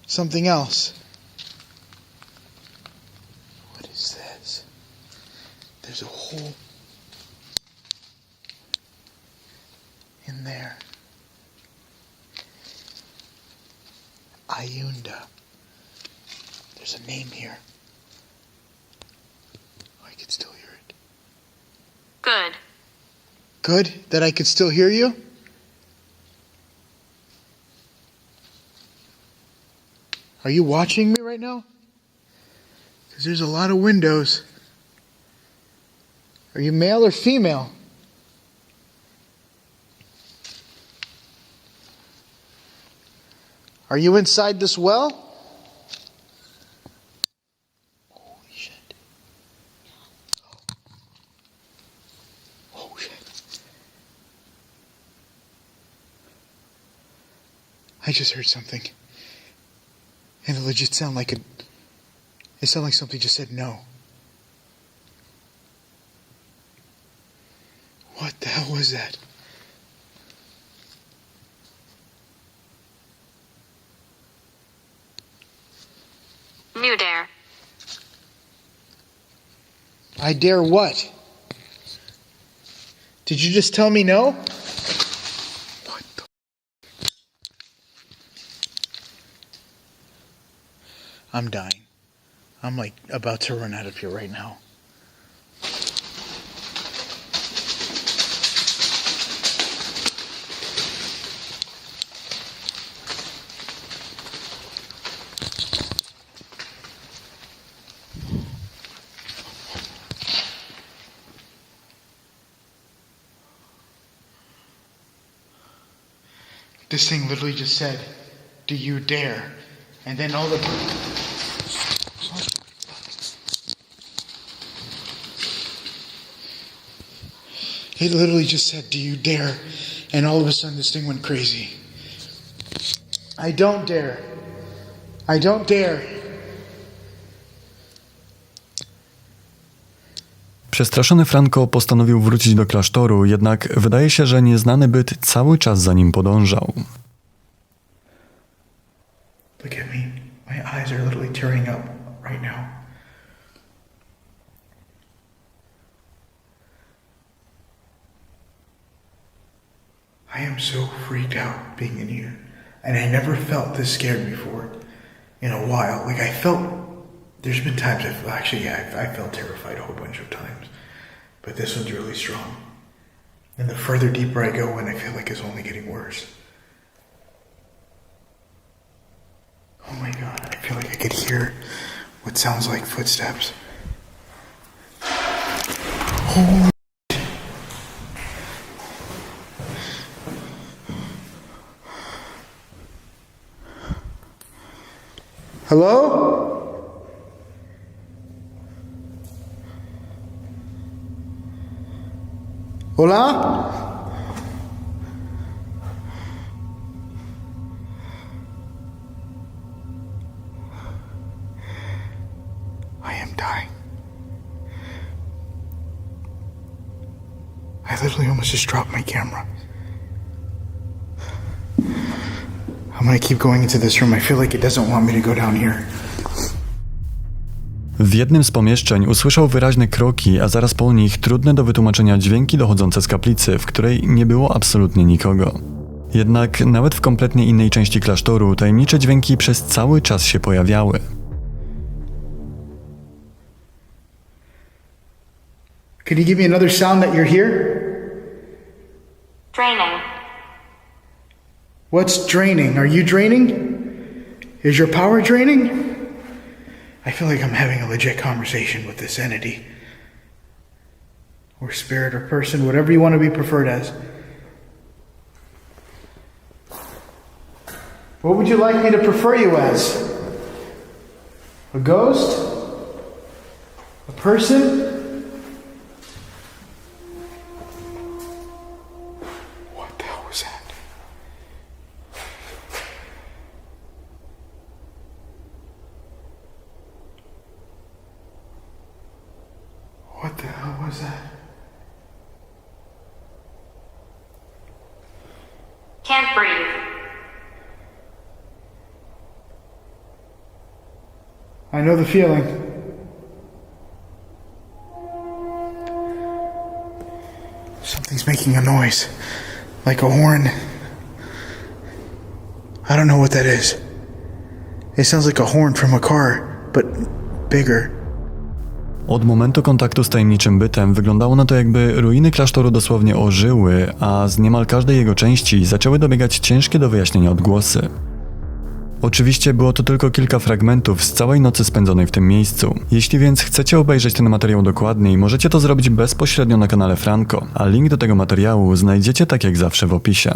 something else? What is this? There's a hole in there. Ayunda. There's a name here. Oh, I can still hear it. Good. Good that I could still hear you? Are you watching me right now? Because there's a lot of windows. Are you male or female? Are you inside this well? Holy shit. Oh shit. I just heard something. And it legit sounded like it sounded like something just said no. What the hell was that? New dare. I dare what? Did you just tell me no? What the? I'm dying. I'm like about to run out of here right now. This thing literally just said, "Do you dare?" And then all the... It literally just said, "Do you dare?" And all of a sudden this thing went crazy. I don't dare. I don't dare. Przestraszony Franco postanowił wrócić do klasztoru, jednak wydaje się, że nieznany byt cały czas za nim podążał. Look at me. My eyes are literally tearing up right now. I am so freaked out being in here. And I never felt this scared before in a while. Like there's been times I felt terrified a whole bunch of times. But this one's really strong. And the further deeper I go in, I feel like it's only getting worse. Oh my God, I feel like I could hear what sounds like footsteps. Holy Hello? Hola? I am dying. I literally almost just dropped my camera. I'm gonna keep going into this room. I feel like it doesn't want me to go down here. W jednym z pomieszczeń usłyszał wyraźne kroki, a zaraz po nich trudne do wytłumaczenia dźwięki dochodzące z kaplicy, w której nie było absolutnie nikogo. Jednak nawet w kompletnie innej części klasztoru tajemnicze dźwięki przez cały czas się pojawiały. Can you give me another sound that you're here? Draining. What's draining? Are you draining? Is your power draining? I feel like I'm having a legit conversation with this entity. Or spirit or person, whatever you want to be preferred as. What would you like me to prefer you as? A ghost? A person? What the hell was that? What the hell was that? Can't breathe. I know the feeling. Something's making a noise. Like a horn. I don't know what that is. It sounds like a horn from a car, but bigger. Od momentu kontaktu z tajemniczym bytem wyglądało na to, jakby ruiny klasztoru dosłownie ożyły, a z niemal każdej jego części zaczęły dobiegać ciężkie do wyjaśnienia odgłosy. Oczywiście było to tylko kilka fragmentów z całej nocy spędzonej w tym miejscu. Jeśli więc chcecie obejrzeć ten materiał dokładniej, możecie to zrobić bezpośrednio na kanale Franco, a link do tego materiału znajdziecie tak jak zawsze w opisie.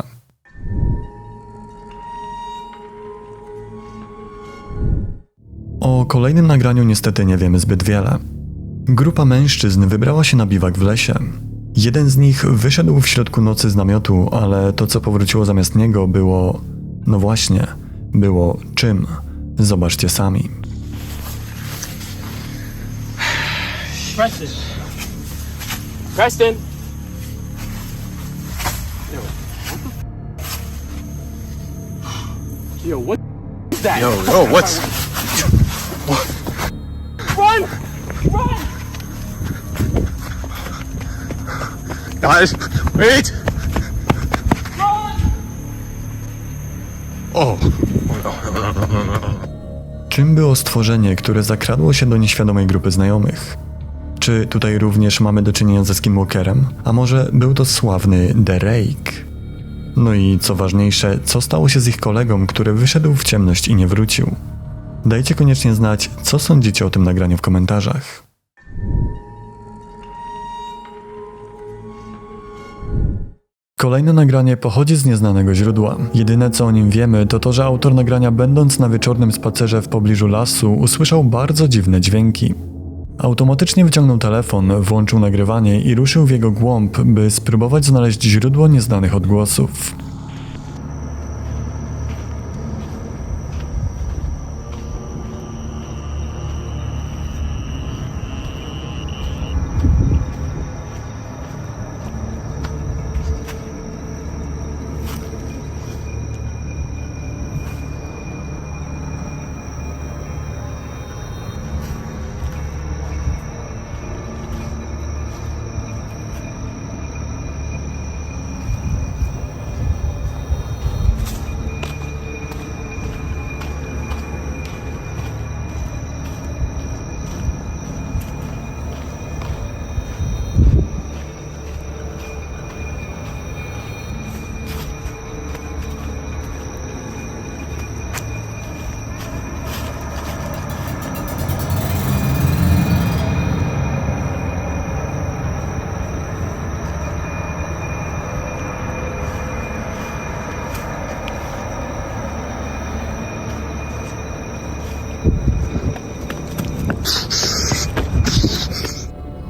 O kolejnym nagraniu niestety nie wiemy zbyt wiele. Grupa mężczyzn wybrała się na biwak w lesie. Jeden z nich wyszedł w środku nocy z namiotu, ale to co powróciło zamiast niego było... no właśnie, było czym? Zobaczcie sami. Preston. Preston. Yo, what is that? Yo, what's... Run! Run! Guys, wait! Oh. Czym było stworzenie, które zakradło się do nieświadomej grupy znajomych? Czy tutaj również mamy do czynienia ze Skinwalkerem? A może był to sławny The Rake? No i co ważniejsze, co stało się z ich kolegą, który wyszedł w ciemność i nie wrócił? Dajcie koniecznie znać, co sądzicie o tym nagraniu w komentarzach. Kolejne nagranie pochodzi z nieznanego źródła. Jedyne co o nim wiemy to to, że autor nagrania będąc na wieczornym spacerze w pobliżu lasu usłyszał bardzo dziwne dźwięki. Automatycznie wyciągnął telefon, włączył nagrywanie i ruszył w jego głąb, by spróbować znaleźć źródło nieznanych odgłosów.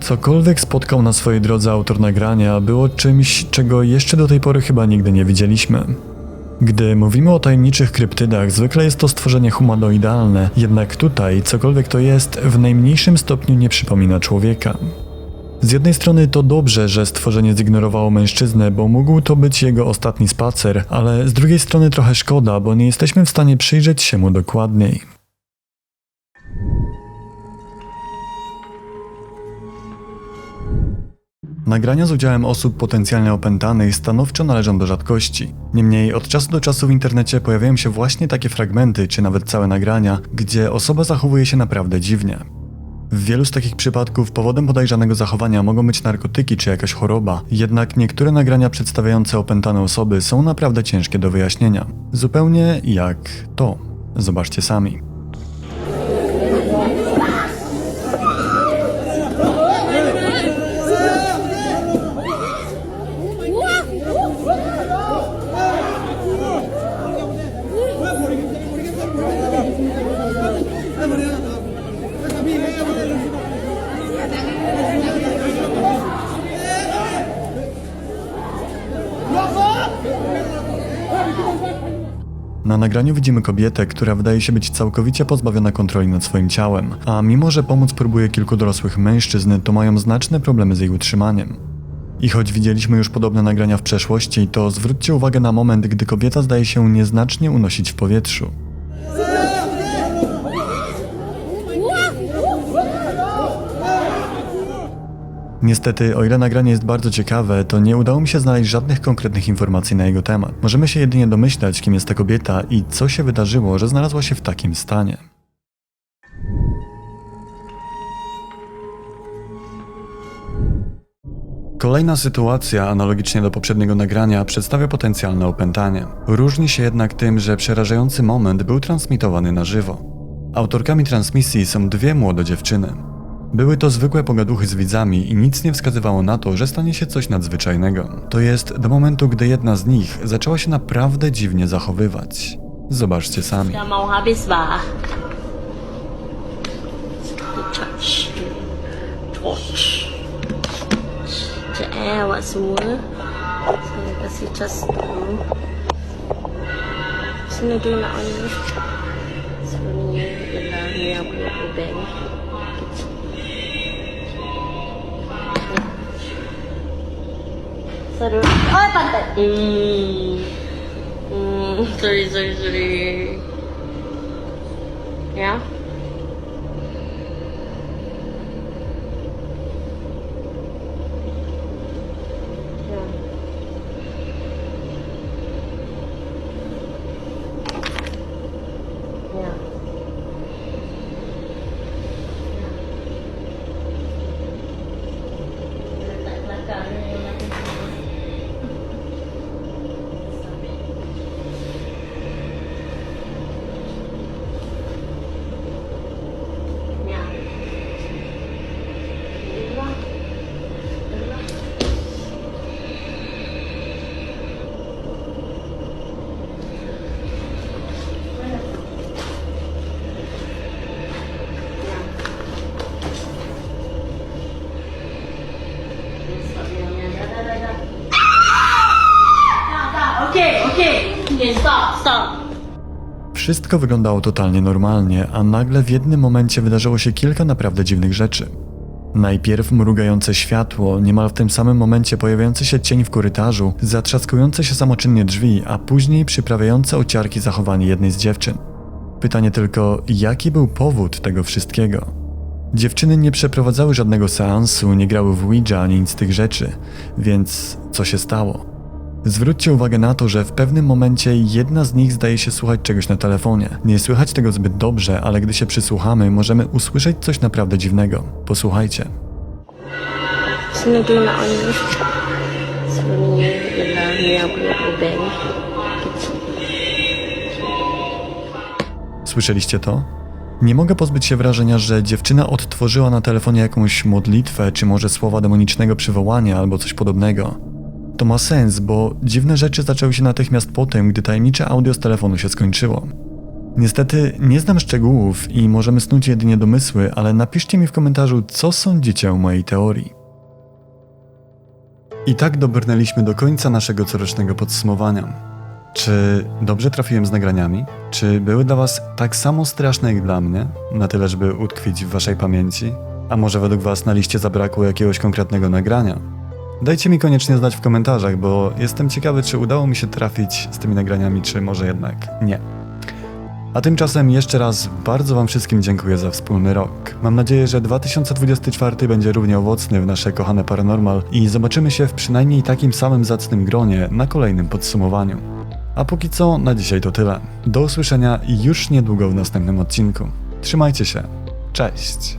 Cokolwiek spotkał na swojej drodze autor nagrania było czymś, czego jeszcze do tej pory chyba nigdy nie widzieliśmy. Gdy mówimy o tajemniczych kryptydach, zwykle jest to stworzenie humanoidalne, jednak tutaj cokolwiek to jest w najmniejszym stopniu nie przypomina człowieka. Z jednej strony to dobrze, że stworzenie zignorowało mężczyznę, bo mógł to być jego ostatni spacer, ale z drugiej strony trochę szkoda, bo nie jesteśmy w stanie przyjrzeć się mu dokładniej. Nagrania z udziałem osób potencjalnie opętanych stanowczo należą do rzadkości. Niemniej od czasu do czasu w internecie pojawiają się właśnie takie fragmenty, czy nawet całe nagrania, gdzie osoba zachowuje się naprawdę dziwnie. W wielu z takich przypadków powodem podejrzanego zachowania mogą być narkotyki czy jakaś choroba, jednak niektóre nagrania przedstawiające opętane osoby są naprawdę ciężkie do wyjaśnienia. Zupełnie jak to. Zobaczcie sami. Na nagraniu widzimy kobietę, która wydaje się być całkowicie pozbawiona kontroli nad swoim ciałem, a mimo że pomóc próbuje kilku dorosłych mężczyzn, to mają znaczne problemy z jej utrzymaniem. I choć widzieliśmy już podobne nagrania w przeszłości, to zwróćcie uwagę na moment, gdy kobieta zdaje się nieznacznie unosić w powietrzu. Niestety, o ile nagranie jest bardzo ciekawe, to nie udało mi się znaleźć żadnych konkretnych informacji na jego temat. Możemy się jedynie domyślać, kim jest ta kobieta i co się wydarzyło, że znalazła się w takim stanie. Kolejna sytuacja, analogicznie do poprzedniego nagrania, przedstawia potencjalne opętanie. Różni się jednak tym, że przerażający moment był transmitowany na żywo. Autorkami transmisji są dwie młode dziewczyny. Były to zwykłe pogaduchy z widzami i nic nie wskazywało na to, że stanie się coś nadzwyczajnego. To jest do momentu, gdy jedna z nich zaczęła się naprawdę dziwnie zachowywać. Zobaczcie sami. Awak semua, saya kasih cas dulu. Sini dulu nak ni. Sebelum ni ialah ni aku punya bank. Seru. Oh, pantat. Sorry. Ya. Okay, stop. Wszystko wyglądało totalnie normalnie, a nagle w jednym momencie wydarzyło się kilka naprawdę dziwnych rzeczy. Najpierw mrugające światło, niemal w tym samym momencie pojawiający się cień w korytarzu, zatrzaskujące się samoczynnie drzwi, a później przyprawiające o ciarki zachowanie jednej z dziewczyn. Pytanie tylko, jaki był powód tego wszystkiego? Dziewczyny nie przeprowadzały żadnego seansu, nie grały w Ouija ani nic z tych rzeczy, więc co się stało? Zwróćcie uwagę na to, że w pewnym momencie jedna z nich zdaje się słuchać czegoś na telefonie. Nie słychać tego zbyt dobrze, ale gdy się przysłuchamy, możemy usłyszeć coś naprawdę dziwnego. Posłuchajcie. Sini dulu nak ni. Sebelum ni ialah ni aku punya bank. Słyszeliście to? Nie mogę pozbyć się wrażenia, że dziewczyna odtworzyła na telefonie jakąś modlitwę, czy może słowa demonicznego przywołania, albo coś podobnego. To ma sens, bo dziwne rzeczy zaczęły się natychmiast po tym, gdy tajemnicze audio z telefonu się skończyło. Niestety nie znam szczegółów i możemy snuć jedynie domysły, ale napiszcie mi w komentarzu, co sądzicie o mojej teorii. I tak dobrnęliśmy do końca naszego corocznego podsumowania. Czy dobrze trafiłem z nagraniami? Czy były dla was tak samo straszne jak dla mnie? Na tyle, żeby utkwić w waszej pamięci? A może według was na liście zabrakło jakiegoś konkretnego nagrania? Dajcie mi koniecznie znać w komentarzach, bo jestem ciekawy, czy udało mi się trafić z tymi nagraniami, czy może jednak nie. A tymczasem jeszcze raz bardzo wam wszystkim dziękuję za wspólny rok. Mam nadzieję, że 2024 będzie równie owocny w nasze kochane Paranormal i zobaczymy się w przynajmniej takim samym zacnym gronie na kolejnym podsumowaniu. A póki co, na dzisiaj to tyle. Do usłyszenia już niedługo w następnym odcinku. Trzymajcie się. Cześć!